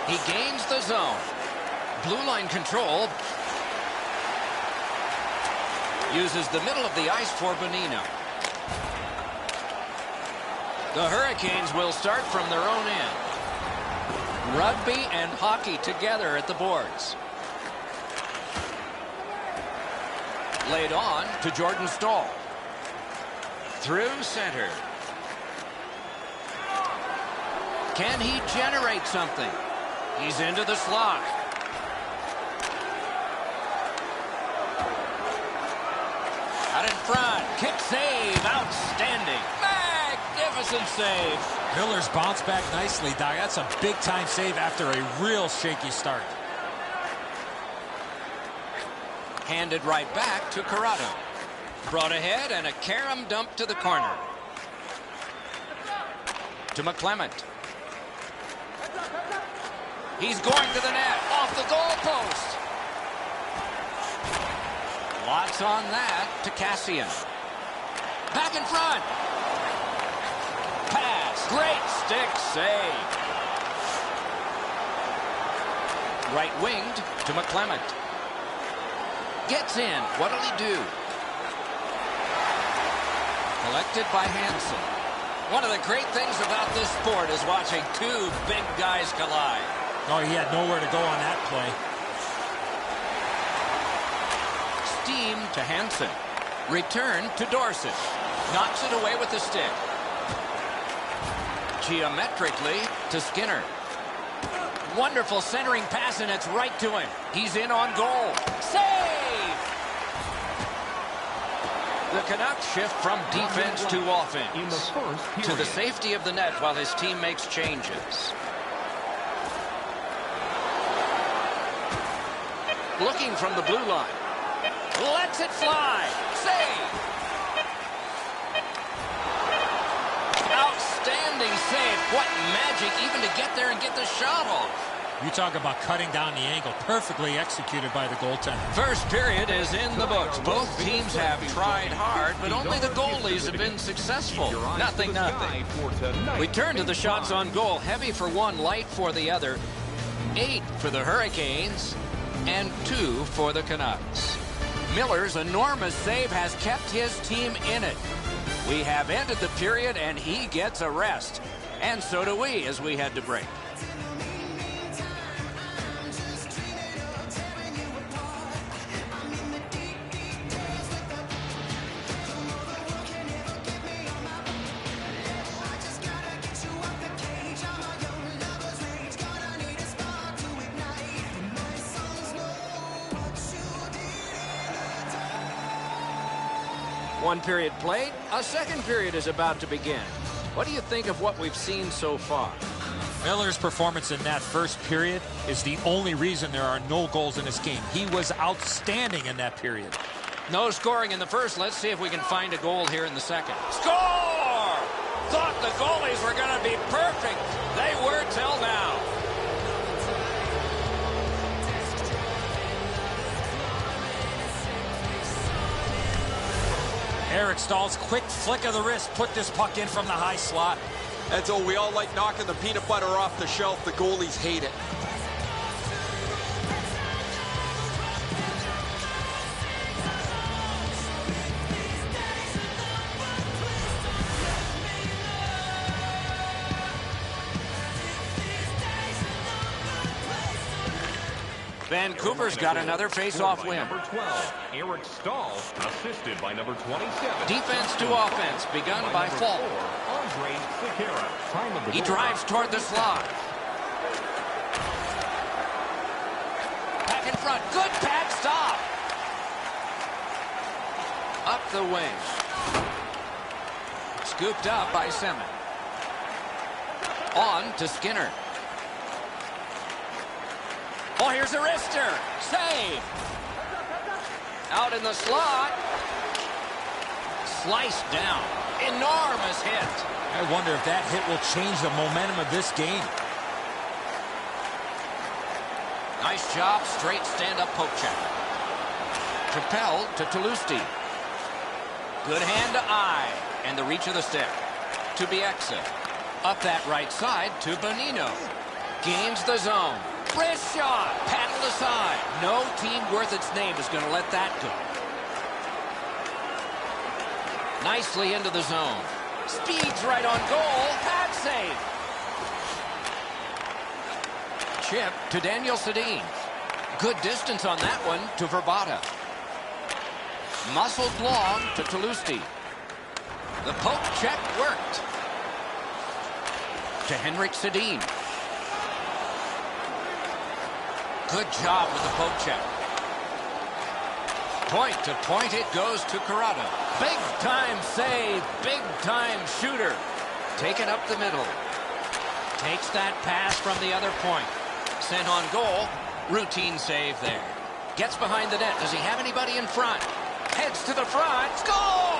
He gains the zone. Blue line control. Uses the middle of the ice for Bonino. The Hurricanes will start from their own end. Rugby and hockey together at the boards. Laid on to Jordan Staal. Through center. Can he generate something? He's into the slot. Out in front. Kick save. Outstanding. Magnificent save. Miller's bounced back nicely, Doc. That's a big-time save after a real shaky start. Handed right back to Corrado. Brought ahead and a carom dump to the corner. To McClement. He's going to the net. Off the goal post. Lots on that to Cassian. Back in front. Pass. Great stick save. Right winged to McClement. Gets in. What'll he do? Collected by Hansen. One of the great things about this sport is watching two big guys collide. Oh, he had nowhere to go on that play. Steam to Hansen. Return to Dorsett. Knocks it away with the stick. Geometrically to Skinner. Wonderful centering pass, and it's right to him. He's in on goal. Save! The Canucks shift from defense to offense. To the safety of the net while his team makes changes. Looking from the blue line. Lets it fly. Save! Outstanding save. What magic even to get there and get the shot off. You talk about cutting down the angle. Perfectly executed by the goaltender. First period is in the books. Both teams have tried hard, but only the goalies have been successful. Nothing. We turn to the shots on goal. Heavy for one, light for the other. 8 for the Hurricanes and 2 for the Canucks. Miller's enormous save has kept his team in it. We have ended the period, and he gets a rest. And so do we as we head to break. One period played. A second period is about to begin. What do you think of what we've seen so far? Miller's performance in that first period is the only reason there are no goals in this game. He was outstanding in that period. No scoring in the first. Let's see if we can find a goal here in the second. Score! Thought the goalies were going to be perfect. They were till now. Eric Stahl's quick flick of the wrist put this puck in from the high slot. And so we all like knocking the peanut butter off the shelf. The goalies hate it. Vancouver's got another face-off win. Number 12, Eric Stahl, assisted by number 27. Defense to offense, begun by Fall. He drives toward the slot. Back in front, good pad stop. Up the wing. Scooped up by Semin. On to Skinner. Oh, here's a wrister. Save. Out in the slot. Sliced down. Enormous hit. I wonder if that hit will change the momentum of this game. Nice job. Straight stand-up poke check. Propelled to Toulousti. Good hand to eye. And the reach of the stick. To Bieksa. Up that right side to Bonino. Gains the zone. Wrist shot. Paddled aside. No team worth its name is going to let that go. Nicely into the zone. Speeds right on goal. Pad save. Chip to Daniel Sedin. Good distance on that one to Verbata. Muscled long to Toulousti. The poke check worked. To Henrik Sedin. Good job with the poke check. Point to point it goes to Corrado. Big time save, big time shooter. Taken up the middle. Takes that pass from the other point. Sent on goal. Routine save there. Gets behind the net. Does he have anybody in front? Heads to the front. Score!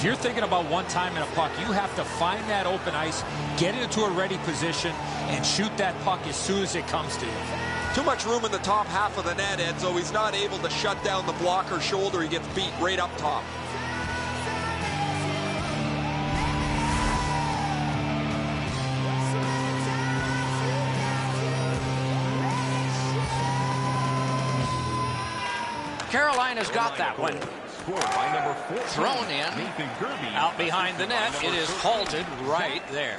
If you're thinking about one time in a puck, you have to find that open ice, get it into a ready position, and shoot that puck as soon as it comes to you. Too much room in the top half of the net, Enzo. He's not able to shut down the blocker's shoulder. He gets beat right up top. Carolina's got that one. By number 14, Thrown in. Out behind the net. It is halted right there.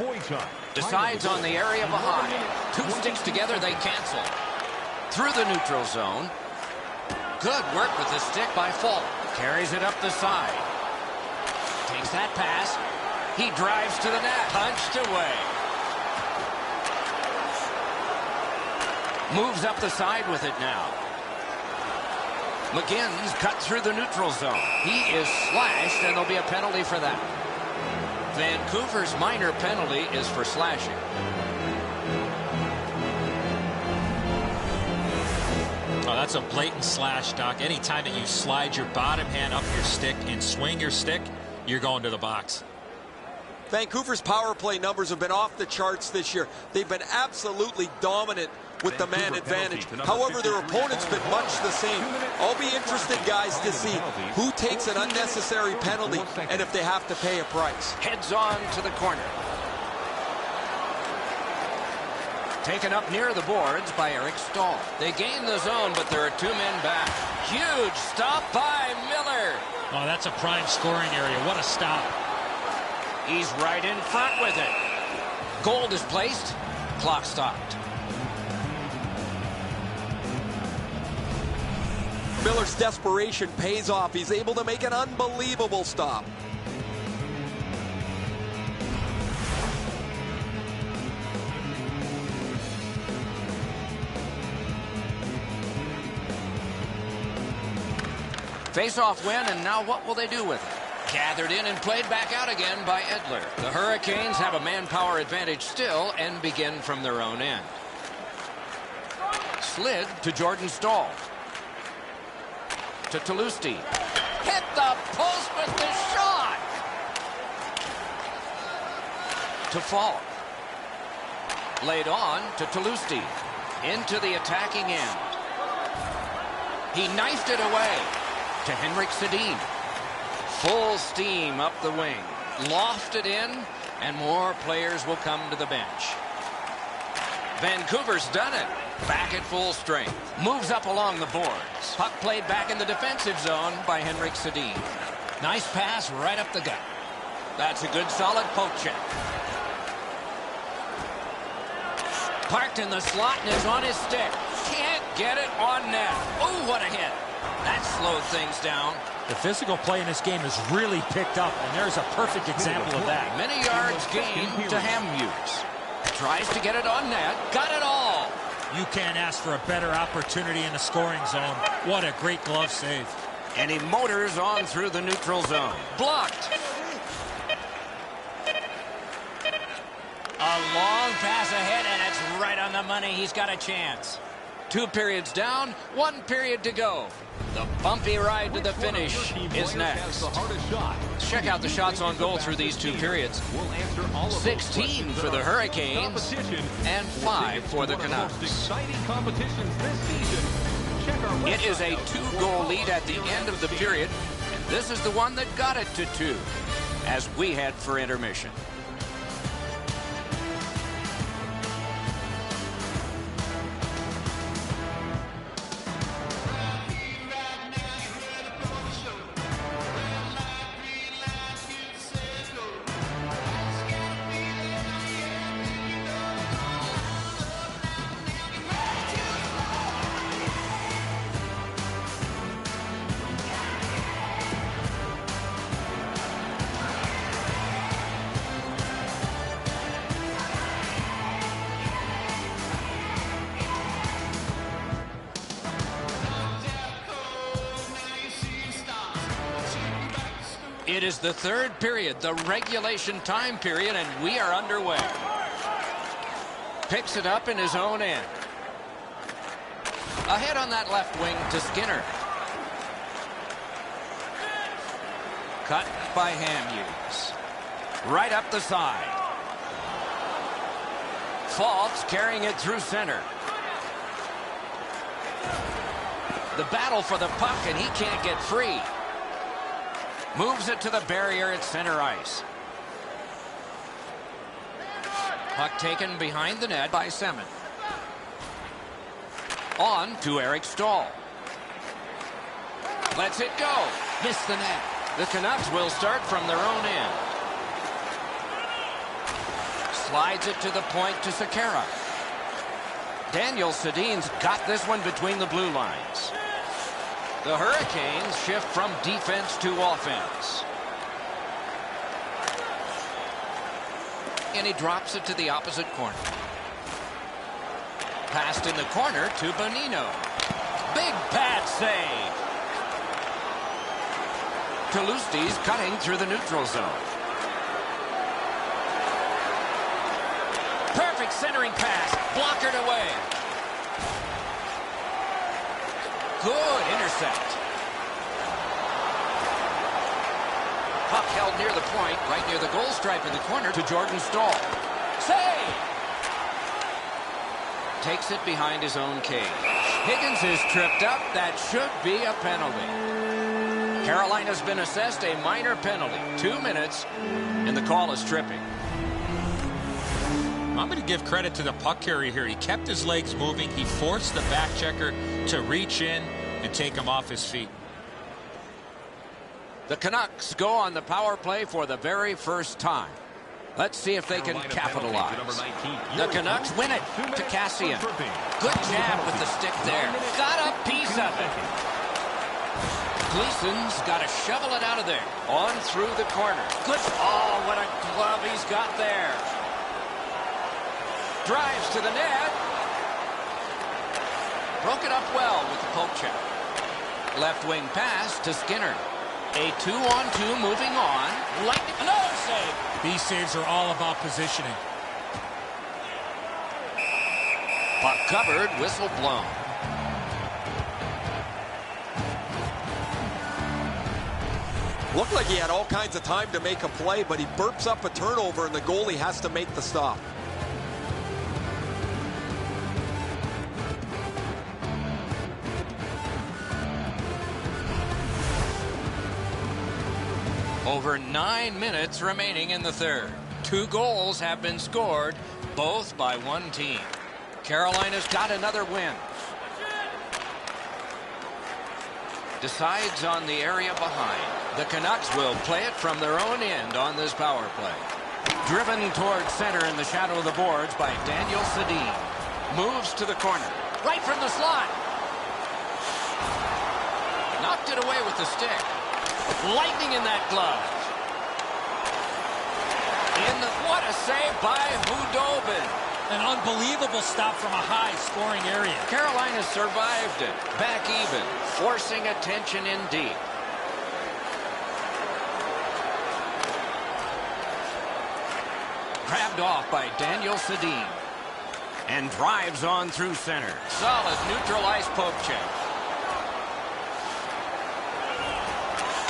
Decides on the area behind. Two sticks together, they cancel. Through the neutral zone. Good work with the stick by Falk. Carries it up the side. Takes that pass. He drives to the net. Punched away. Moves up the side with it now. McGinn's cut through the neutral zone. He is slashed, and there'll be a penalty for that. Vancouver's minor penalty is for slashing. Oh, that's a blatant slash, Doc. Anytime that you slide your bottom hand up your stick and swing your stick, you're going to the box. Vancouver's power play numbers have been off the charts this year. They've been absolutely dominant with the man advantage. However, their opponent's been much the same. I'll be interested, guys, to see who takes an unnecessary penalty and if they have to pay a price. Heads on to the corner. Taken up near the boards by Eric Stahl. They gain the zone, but there are two men back. Huge stop by Miller. Oh, that's a prime scoring area. What a stop. He's right in front with it. Gold is placed. Clock stopped. Miller's desperation pays off. He's able to make an unbelievable stop. Face-off win, and now what will they do with it? Gathered in and played back out again by Edler. The Hurricanes have a manpower advantage still and begin from their own end. Slid to Jordan Stahl. To Toulousti. Hit the post with the shot. To Falk. Laid on to Toulousti. Into the attacking end. He knifed it away to Henrik Sedin. Full steam up the wing. Lofted in, and more players will come to the bench. Vancouver's done it. Back at full strength. Moves up along the boards. Puck played back in the defensive zone by Henrik Sedin. Nice pass right up the gut. That's a good solid poke check. Parked in the slot and is on his stick. Can't get it on net. Oh, what a hit. That slowed things down. The physical play in this game has really picked up, and there's a perfect example of that. Many yards gained to Hamhuis. Tries to get it on net. Got it all. You can't ask for a better opportunity in the scoring zone. What a great glove save. And he motors on through the neutral zone. Blocked. A long pass ahead, and it's right on the money. He's got a chance. 2 periods down, 1 period to go. The bumpy ride to the finish is next. Check out the shots on goal through these 2 periods. 16 for the Hurricanes and 5 for the Canucks. It is a 2-goal lead at the end of the period. And this is the one that got it to 2 as we head for intermission. It is the 3rd period, the regulation time period, and we are underway. Picks it up in his own end. Ahead on that left wing to Skinner. Cut by Hamhuis. Right up the side. Faulks carrying it through center. The battle for the puck, and he can't get free. Moves it to the barrier at center ice. Puck taken behind the net by Semin. On to Eric Stahl. Lets it go. Missed the net. The Canucks will start from their own end. Slides it to the point to Sekera. Daniel Sedin's got this one between the blue lines. The Hurricanes shift from defense to offense. And he drops it to the opposite corner. Passed in the corner to Bonino. Big pad save. Toulousti's cutting through the neutral zone. Perfect centering pass. Blockered away. Good intercept. Puck held near the point, right near the goal stripe in the corner to Jordan Stahl. Save! Takes it behind his own cage. Higgins is tripped up. That should be a penalty. Carolina's been assessed a minor penalty. 2 minutes, and the call is tripping. I'm going to give credit to the puck carrier here. He kept his legs moving. He forced the back checker to reach in and take him off his feet. The Canucks go on the power play for the very first time. Let's see if they can capitalize. The Canucks win it to Cassian. Good jab with the stick there. Got a piece of it. Gleason's got to shovel it out of there. On through the corner. Good. Oh, what a glove he's got there. Drives to the net. Broke it up well with the poke check. Left wing pass to Skinner. A 2-on-2 moving on. Lightning. Another save. These saves are all about positioning. Puck covered. Whistle blown. Looked like he had all kinds of time to make a play, but he burps up a turnover, and the goalie has to make the stop. Over 9 minutes remaining in the third. 2 goals have been scored, both by one team. Carolina's got another win. Decides on the area behind. The Canucks will play it from their own end on this power play. Driven towards center in the shadow of the boards by Daniel Sedin. Moves to the corner. Right from the slot. Knocked it away with the stick. Lightning in that glove. What a save by Hudobin. An unbelievable stop from a high-scoring area. Carolina survived it. Back even. Forcing attention in deep. Grabbed off by Daniel Sedin. And drives on through center. Solid neutral ice poke check.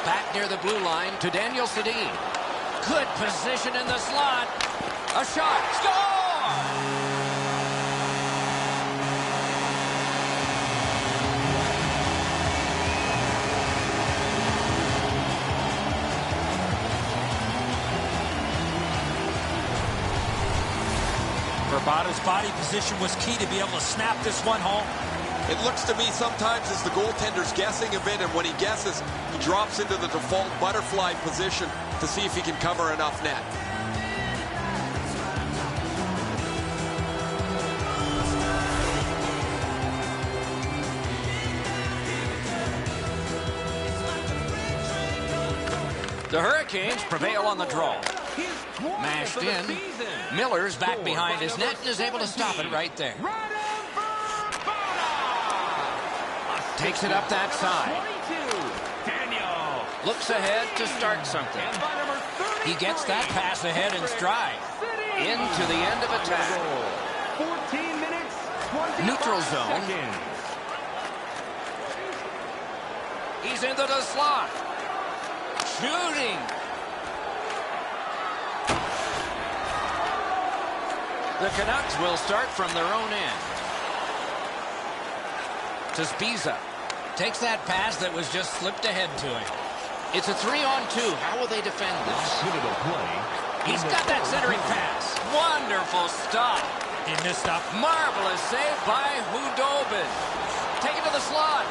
Back near the blue line to Daniel Sedin. Good position in the slot. A shot. Score! Verbata's body position was key to be able to snap this one home. It looks to me sometimes as the goaltender's guessing a bit, and when he guesses, he drops into the default butterfly position to see if he can cover enough net. The Hurricanes prevail on the draw. Mashed in. Miller's back behind his net and is able to stop it right there. Takes it up that side. Looks ahead to start something. He gets that pass ahead in stride. Into the end of attack. 14 minutes, 25 Neutral zone. seconds. He's into the slot. Shooting. The Canucks will start from their own end. To Spiza. Takes that pass that was just slipped ahead to him. It's a 3-on-2. How will they defend this? Minute of play. He's got that centering pass. Wonderful stop. He missed up. Marvelous save by Hudobin. Take it to the slot.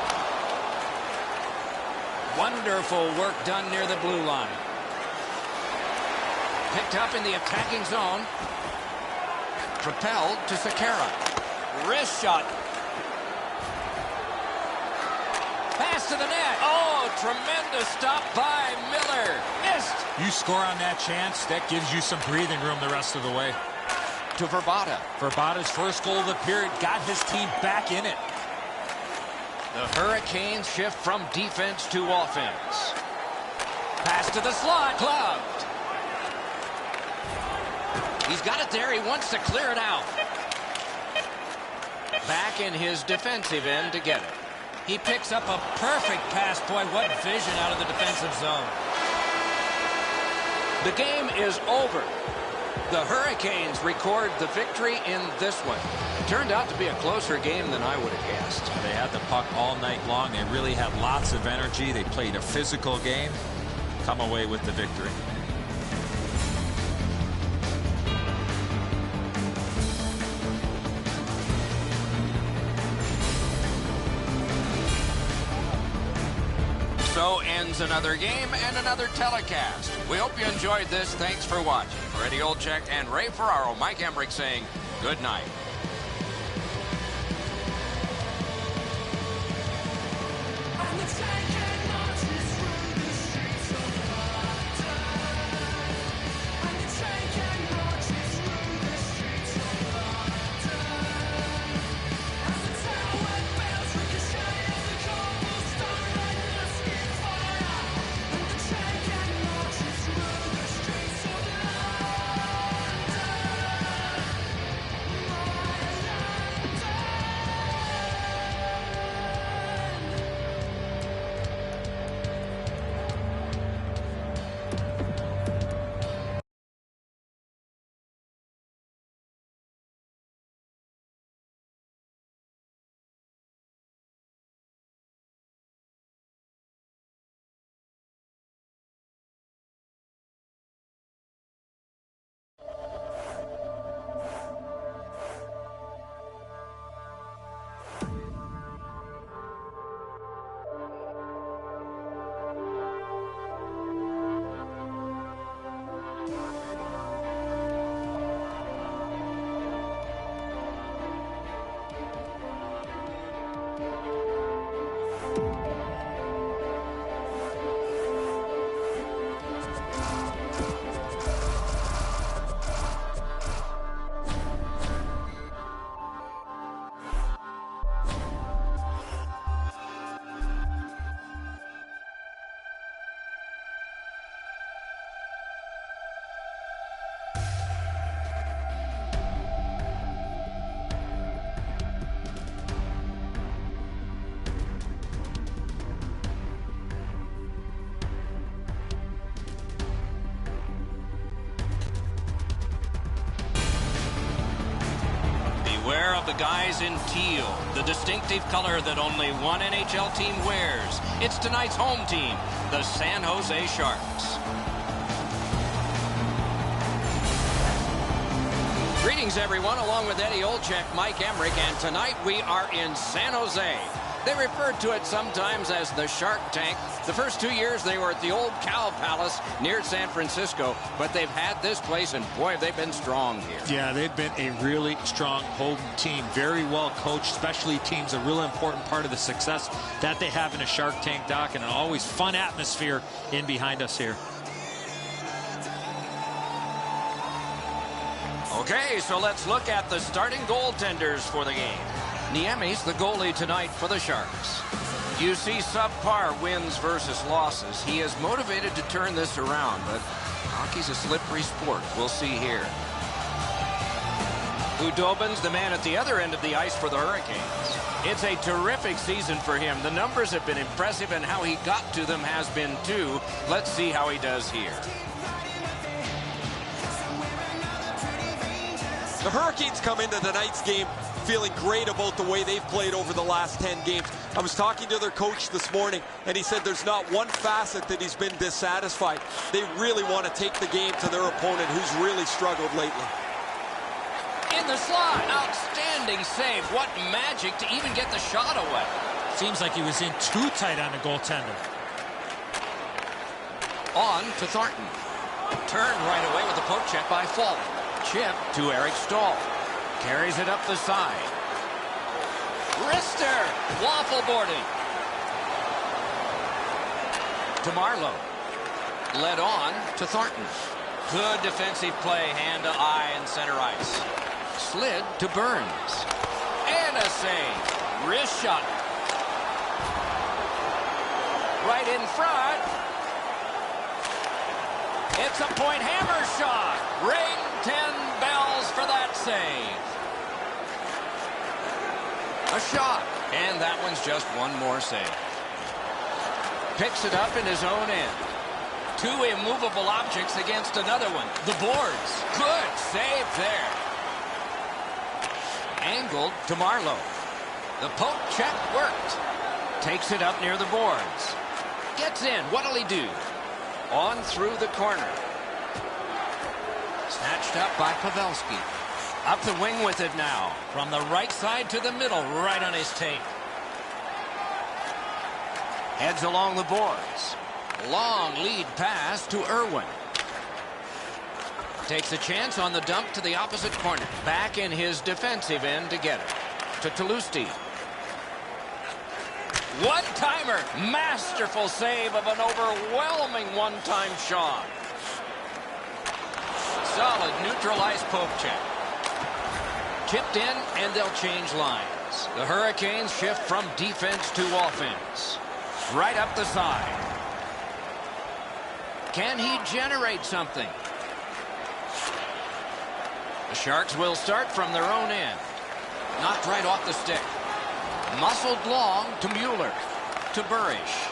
Wonderful work done near the blue line. Picked up in the attacking zone. Propelled to Sekera. Wrist shot. Pass to the net. Oh, tremendous stop by Miller. Missed. You score on that chance, that gives you some breathing room the rest of the way. To Verbata. Verbata's first goal of the period got his team back in it. The Hurricanes shift from defense to offense. Pass to the slot. Gloved. He's got it there. He wants to clear it out. Back in his defensive end to get it. He picks up a perfect pass. Boy, what vision out of the defensive zone. The game is over. The Hurricanes record the victory in this one. It turned out to be a closer game than I would have guessed. They had the puck all night long. They really had lots of energy. They played a physical game. Come away with the victory. So ends another game and another telecast. We hope you enjoyed this. Thanks for watching. For Eddie Olczyk and Ray Ferraro, Mike Emmerich saying good night. the guys in teal, the distinctive color that only one NHL team wears. It's tonight's home team, the San Jose Sharks. Greetings, everyone. Along with Eddie Olczyk, Mike Emmerich, and tonight we are in San Jose. They referred to it sometimes as the Shark Tank. The first 2 years they were at the old Cow Palace near San Francisco, but they've had this place, and boy, they've been strong here. Yeah, they've been a really strong home team. Very well coached. Specialty teams, a real important part of the success that they have in a Shark Tank, Doc, and an always fun atmosphere in behind us here. Okay, so let's look at the starting goaltenders for the game. Niemi's the goalie tonight for the Sharks. You see subpar wins versus losses. He is motivated to turn this around, but hockey's a slippery sport. We'll see here. Udobin's the man at the other end of the ice for the Hurricanes. It's a terrific season for him. The numbers have been impressive, and how he got to them has been too. Let's see how he does here. The Hurricanes come into tonight's game feeling great about the way they've played over the last 10 games. I was talking to their coach this morning, and he said there's not one facet that he's been dissatisfied. They really want to take the game to their opponent, who's really struggled lately. In the slot, outstanding save. What magic to even get the shot away. Seems like he was in too tight on the goaltender. On to Thornton. Turned right away with a poke check by Falk. Chip to Eric Stahl. Carries it up the side. Wrister. Waffle boarding. To Marlowe. Led on to Thornton. Good defensive play, hand to eye and center ice. Slid to Burns. And a save. Wrist shot. Right in front. It's a point hammer shot. Ring 10 bells for that save. A shot. And that one's just one more save. Picks it up in his own end. Two immovable objects against another one. The boards. Good save there. Angled to Marlowe. The poke check worked. Takes it up near the boards. Gets in. What'll he do? On through the corner. Snatched up by Pavelski. Up the wing with it now. From the right side to the middle, right on his tape. Heads along the boards. Long lead pass to Irwin. Takes a chance on the dump to the opposite corner. Back in his defensive end to get it. To Toulousti. One-timer. Masterful save of an overwhelming one-time shot. Solid neutralized poke check. Tipped in, and they'll change lines. The Hurricanes shift from defense to offense. Right up the side. Can he generate something? The Sharks will start from their own end. Knocked right off the stick. Muscled long to Mueller. To Burish.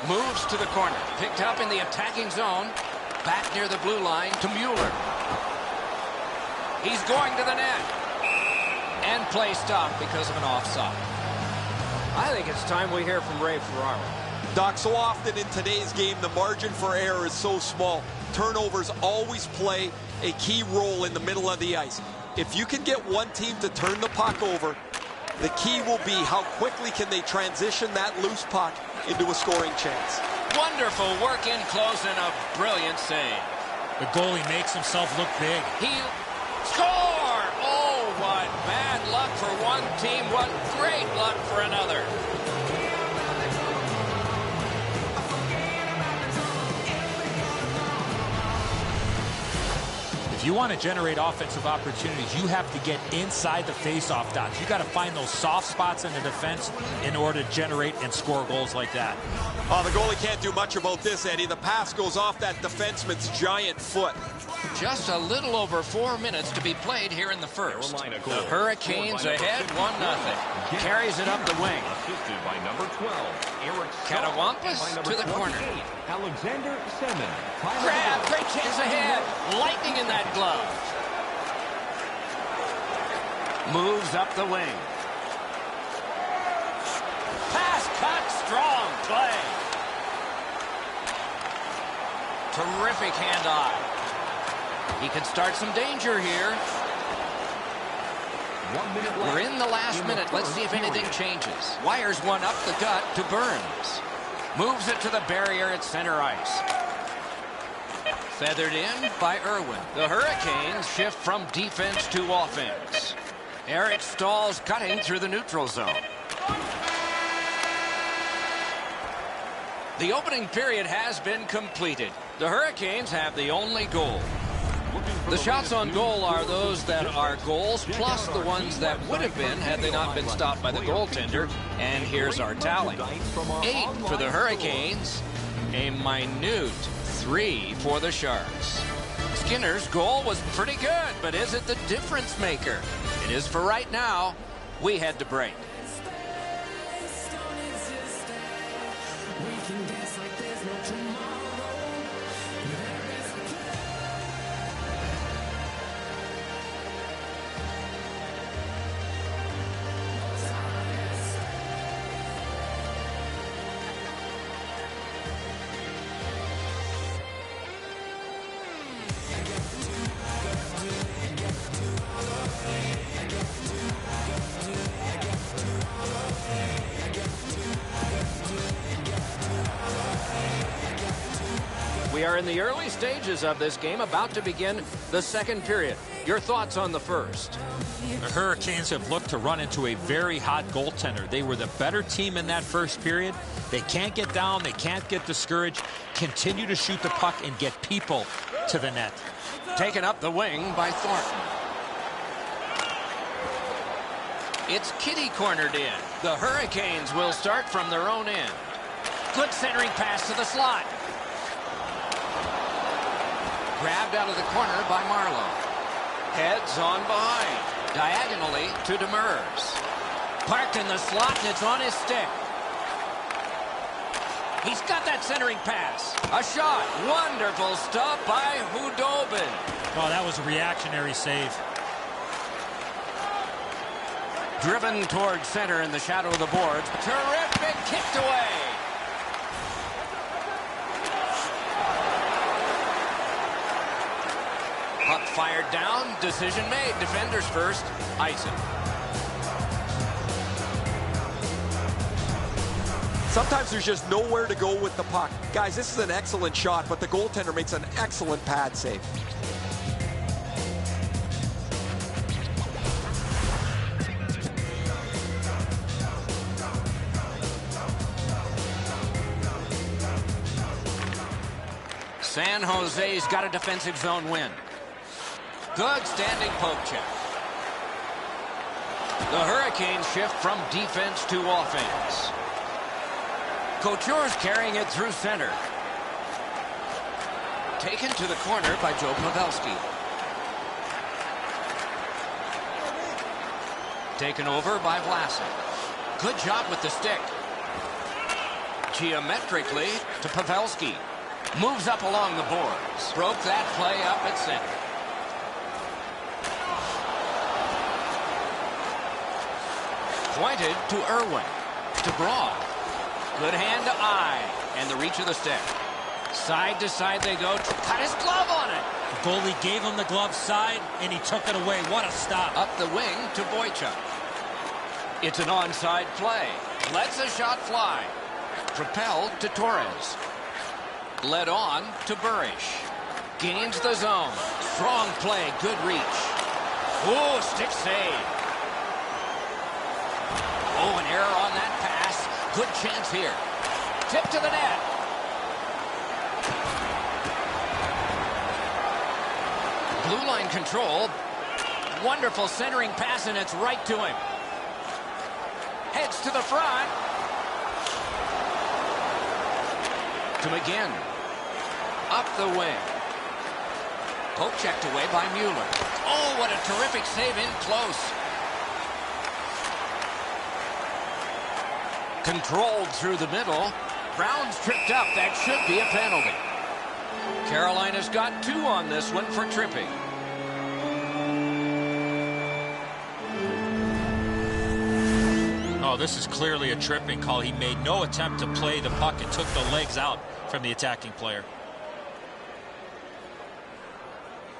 Moves to the corner. Picked up in the attacking zone. Back near the blue line to Mueller. He's going to the net. And play stopped because of an offside. I think it's time we hear from Ray Ferraro. Doc, so often in today's game, the margin for error is so small. Turnovers always play a key role in the middle of the ice. If you can get one team to turn the puck over, the key will be how quickly can they transition that loose puck into a scoring chance. Wonderful work in close and a brilliant save. The goalie makes himself look big. He scored! Oh, what bad luck for one team. What great luck for another. If you want to generate offensive opportunities, you have to get inside the faceoff dots. You got to find those soft spots in the defense in order to generate and score goals like that. Oh, the goalie can't do much about this, Eddie. The pass goes off that defenseman's giant foot. Just a little over 4 minutes to be played here in the first. The Hurricanes ahead 1-0. Carries it up the wing. Assisted by number 12, Eric Catawampus to the corner. Alexander Semin. Grab, great chance ahead. Lightning in that glove. Moves up the wing. Pass cut, strong play. Terrific hand-eye. He can start some danger here. 1 minute left. We're in the last minute. Let's see if anything changes. Wires one up the gut to Burns. Moves it to the barrier at center ice. Feathered in by Irwin. The Hurricanes shift from defense to offense. Eric Stahl's cutting through the neutral zone. The opening period has been completed. The Hurricanes have the only goal. The shots on goal are those that are goals, plus the ones that would have been had they not been stopped by the goaltender. And here's our tally. 8 for the Hurricanes, a minute 3 for the Sharks. Skinner's goal was pretty good, but is it the difference maker? It is for right now. We head to break. We are in the early stages of this game, about to begin the second period. Your thoughts on the first? The Hurricanes have looked to run into a very hot goaltender. They were the better team in that first period. They can't get down. They can't get discouraged. Continue to shoot the puck and get people to the net. Taken up the wing by Thornton. It's kitty cornered in. The Hurricanes will start from their own end. Good centering pass to the slot. Grabbed out of the corner by Marlowe. Heads on behind. Diagonally to Demers. Parked in the slot, and it's on his stick. He's got that centering pass. A shot. Wonderful stop by Hudobin. Oh, that was a reactionary save. Driven towards center in the shadow of the boards. Terrific, kicked away. Puck fired down, decision made. Defenders first, icing. Sometimes there's just nowhere to go with the puck. Guys, this is an excellent shot, but the goaltender makes an excellent pad save. San Jose's got a defensive zone win. Good standing poke check. The Hurricanes shift from defense to offense. Couture's carrying it through center. Taken to the corner by Joe Pavelski. Taken over by Vlasic. Good job with the stick. Geometrically to Pavelski. Moves up along the boards. Broke that play up at center. Pointed to Irwin. To Braun. Good hand to eye. And the reach of the stick. Side to side they go. Cut his glove on it. The goalie gave him the glove side, and he took it away. What a stop. Up the wing to Boychuk. It's an onside play. Lets a shot fly. Propelled to Torres. Led on to Burish. Gains the zone. Strong play. Good reach. Ooh, stick save. Oh, an error on that pass. Good chance here. Tip to the net. Blue line control. Wonderful centering pass, and it's right to him. Heads to the front. To McGinn. Up the wing. Poke checked away by Mueller. Oh, what a terrific save in close. Controlled through the middle. Brown's tripped up. That should be a penalty. Carolina's got 2 on this one for tripping. Oh, this is clearly a tripping call. He made no attempt to play the puck and took the legs out from the attacking player.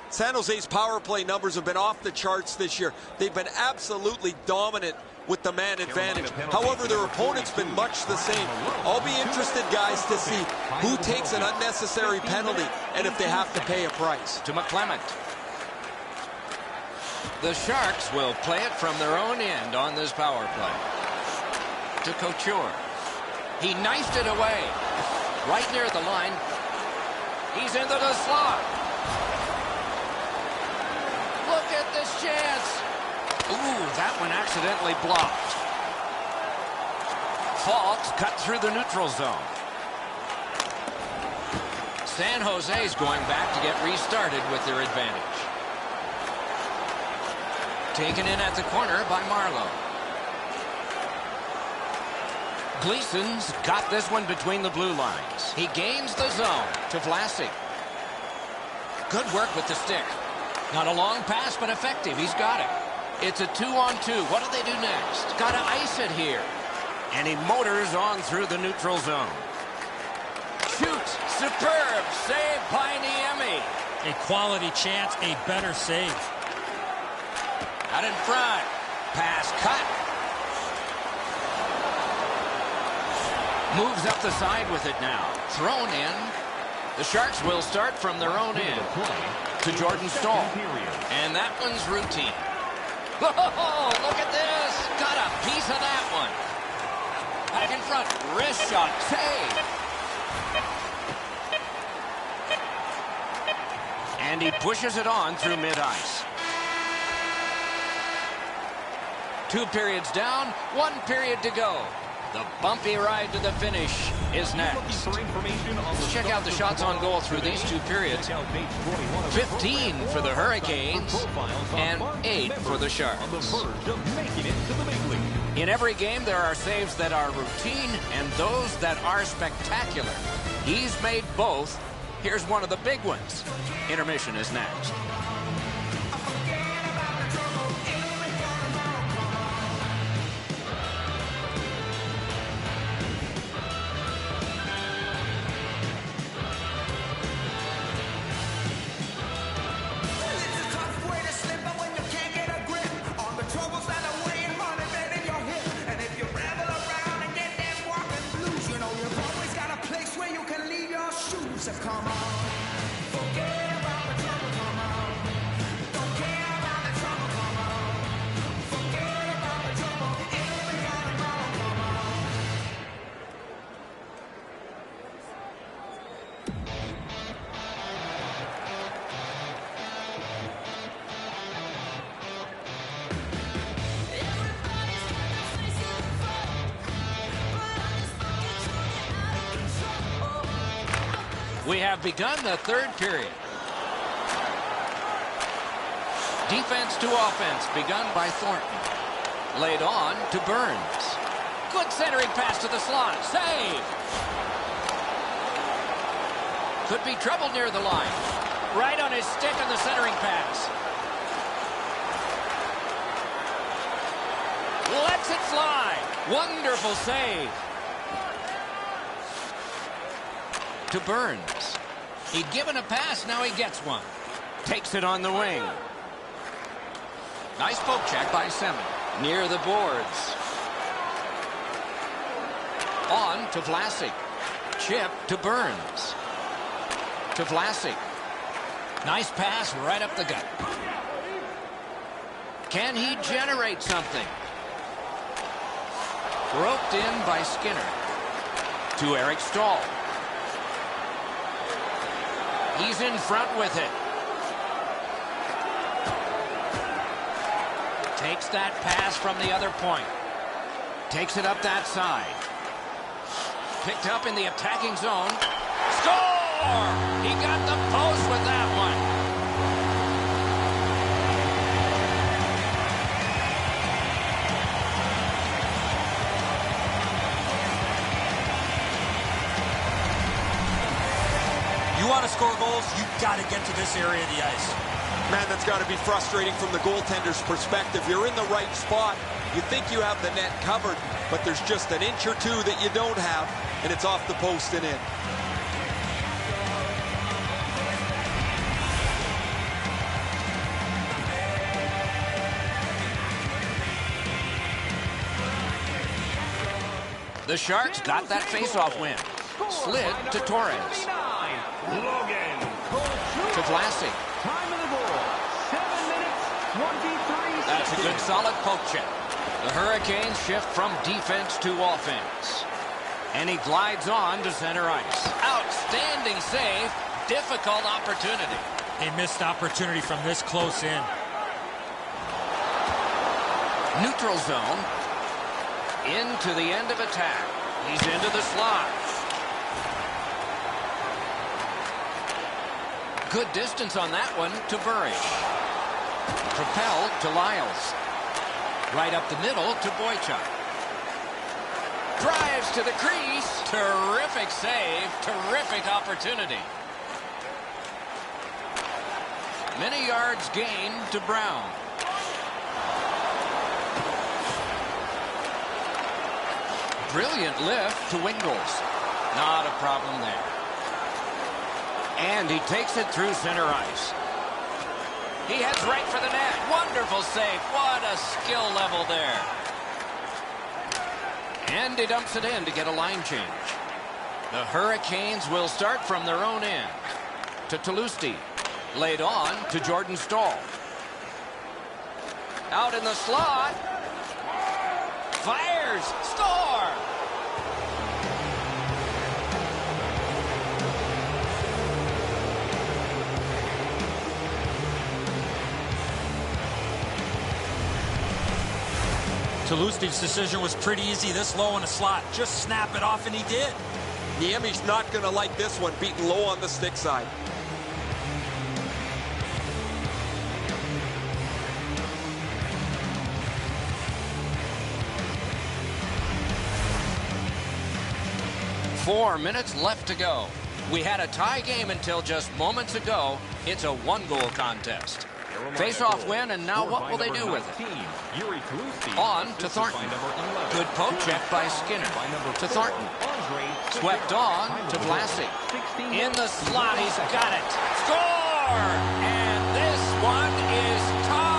San Jose's power play numbers have been off the charts this year. They've been absolutely dominant with the man advantage. However, their opponent's been much the same. I'll be interested, guys, to see who takes an unnecessary penalty and if they have to pay a price. To McClement. The Sharks will play it from their own end on this power play. To Couture. He knifed it away. Right near the line. He's into the slot. Look at this chance. Ooh, that one accidentally blocked. Faulks cut through the neutral zone. San Jose's going back to get restarted with their advantage. Taken in at the corner by Marlowe. Gleason's got this one between the blue lines. He gains the zone to Vlasic. Good work with the stick. Not a long pass, but effective. He's got it. It's a 2-on-2. What do they do next? Got to ice it here. And he motors on through the neutral zone. Shoots. Superb save by Niemi. A quality chance, a better save. Out in front. Pass cut. Moves up the side with it now. Thrown in. The Sharks will start from their own end. To Jordan Staal. And that one's routine. Oh, look at this. Got a piece of that one. Back in front. Wrist shot. Save. And he pushes it on through mid-ice. 2 periods down, 1 period to go. The bumpy ride to the finish is next. Let's check out the shots on goal through these 2 periods. 15 for the Hurricanes and 8 for the Sharks. In every game, there are saves that are routine and those that are spectacular. He's made both. Here's one of the big ones. Intermission is next. We have begun the 3rd period. Defense to offense begun by Thornton. Laid on to Burns. Good centering pass to the slot. Save! Could be trouble near the line. Right on his stick on the centering pass. Lets it fly. Wonderful save. To Burns. He'd given a pass, now he gets one. Takes it on the wing. Nice poke check by Semin. Near the boards. On to Vlasic. Chip to Burns. To Vlasic. Nice pass right up the gut. Can he generate something? Roped in by Skinner. To Eric Staal. He's in front with it. Takes that pass from the other point. Takes it up that side. Picked up in the attacking zone. Score! He got the post with that one. You want to score goals, you've got to get to this area of the ice. Man, that's got to be frustrating from the goaltender's perspective. You're in the right spot. You think you have the net covered, but there's just an inch or two that you don't have, and it's off the post and in. The Sharks got that faceoff win. Slid to Torres. Logan. To Vlasic. Time of the goal. 7 minutes, 23 That's a seconds. good solid poke check. The Hurricanes shift from defense to offense. And he glides on to center ice. Outstanding save. Difficult opportunity. A missed opportunity from this close in. Neutral zone. Into the end of attack. He's into the slot. Good distance on that one to Burridge. Propelled to Lyles. Right up the middle to Boychuk. Drives to the crease. Terrific save. Terrific opportunity. Many yards gained to Brown. Brilliant lift to Wingles. Not a problem there. And he takes it through center ice. He heads right for the net. Wonderful save. What a skill level there. And he dumps it in to get a line change. The Hurricanes will start from their own end. To Tolusti. Laid on to Jordan Staal. Out in the slot. Fires. Score! Tolusti's decision was pretty easy this low in the slot. Just snap it off, and he did. Niemi's not going to like this one, beaten low on the stick side. Four minutes left to go. We had a tie game until just moments ago. It's a one-goal contest. Face-off win, and now what will they do with it? On to Thornton. Good poke check by Skinner. To Thornton. Swept on to Vlasic. In the slot, he's got it. Score! And this one is tied.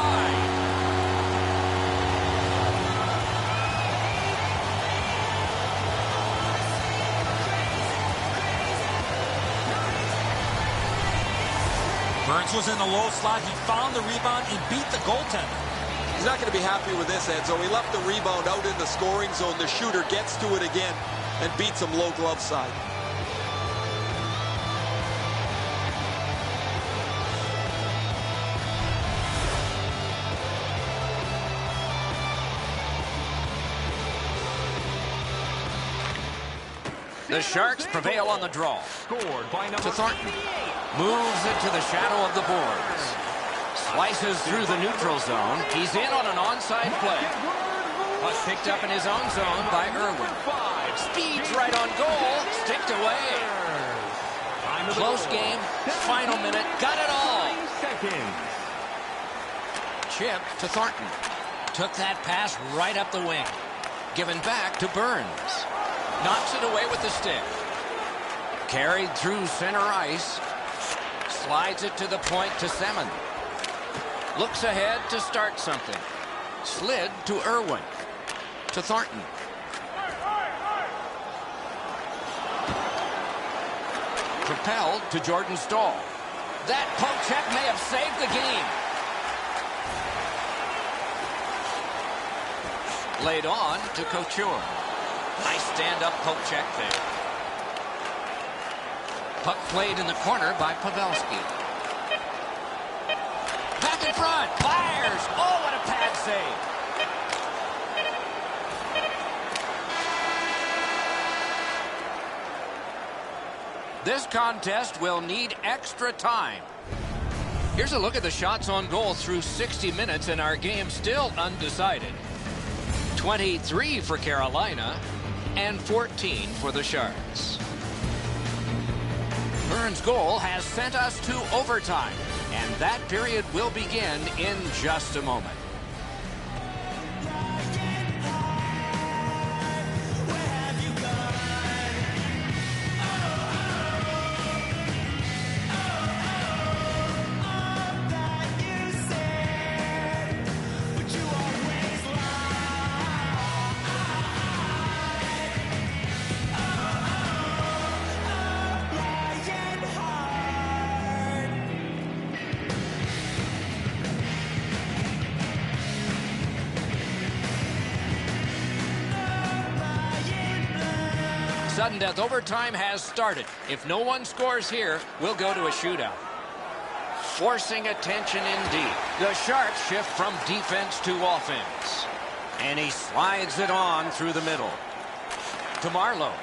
Burns was in the low slot. He found the rebound and beat the goaltender. He's not going to be happy with this, Enzo. He left the rebound out in the scoring zone. The shooter gets to it again and beats him low glove side. The Sharks prevail on the draw. To Thornton. Moves it to the shadow of the boards. Slices through the neutral zone. He's in on an onside play. Puck picked up in his own zone by Irwin. Speeds right on goal. Sticked away. Close game. Final minute. Got it all. Chip to Thornton. Took that pass right up the wing. Given back to Burns. Knocks it away with the stick. Carried through center ice. Slides it to the point to Semin. Looks ahead to start something. Slid to Irwin. To Thornton. Propelled to Jordan Staal. That poke check may have saved the game. Laid on to Couture. Nice stand-up poke check there. Puck played in the corner by Pavelski. Back in front. Fires. Oh, what a pad save. This contest will need extra time. Here's a look at the shots on goal through 60 minutes, and our game still undecided. 23 for Carolina and 14 for the Sharks. Burns' goal has sent us to overtime, and that period will begin in just a moment. Sudden death overtime has started. If no one scores here, we'll go to a shootout. Forcing attention indeed. The Sharks shift from defense to offense. And he slides it on through the middle. To Marlowe.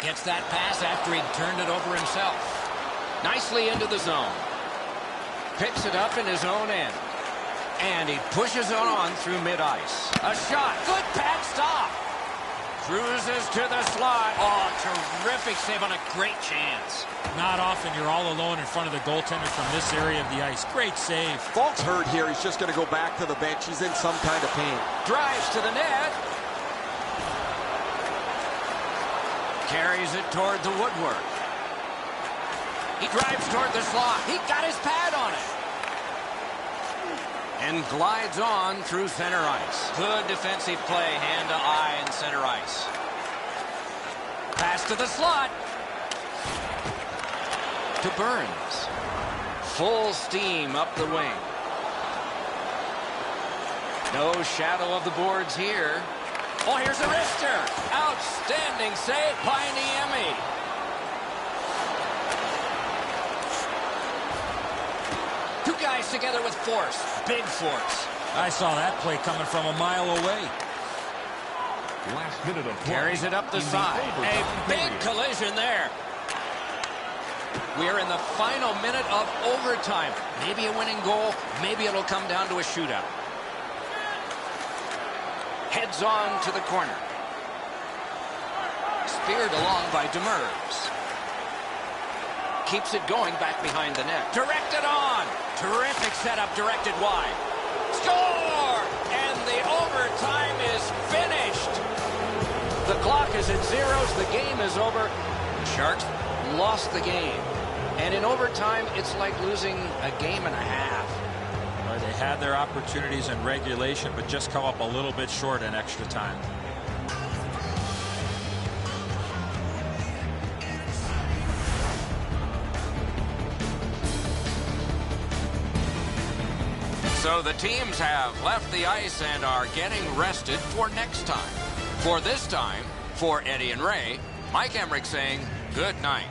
Gets that pass after he'd turned it over himself. Nicely into the zone. Picks it up in his own end. And he pushes it on through mid-ice. A shot. Good pad stop. Cruises to the slot. Oh, terrific save on a great chance. Not often you're all alone in front of the goaltender from this area of the ice. Great save. Falk's hurt here. He's just going to go back to the bench. He's in some kind of pain. Drives to the net. Carries it toward the woodwork. He drives toward the slot. He got his pad on it. And glides on through center ice. Good defensive play, hand to eye in center ice. Pass to the slot. To Burns. Full steam up the wing. No shadow of the boards here. Oh, here's a wrister. Outstanding save by Niemi. Two guys together with force. Big force. I saw that play coming from a mile away. Last minute of play. Carries it up the side. A big collision there. We are in the final minute of overtime. Maybe a winning goal. Maybe it'll come down to a shootout. Heads on to the corner. Speared along by Demers. Keeps it going back behind the net. Directed on. Terrific setup directed wide. Score! And the overtime is finished. The clock is at zeros. The game is over. Sharks lost the game. And in overtime, it's like losing a game and a half. Well, they had their opportunities in regulation, but just come up a little bit short in extra time. So the teams have left the ice and are getting rested for next time. For this time, for Eddie and Ray, Mike Emmerich saying good night.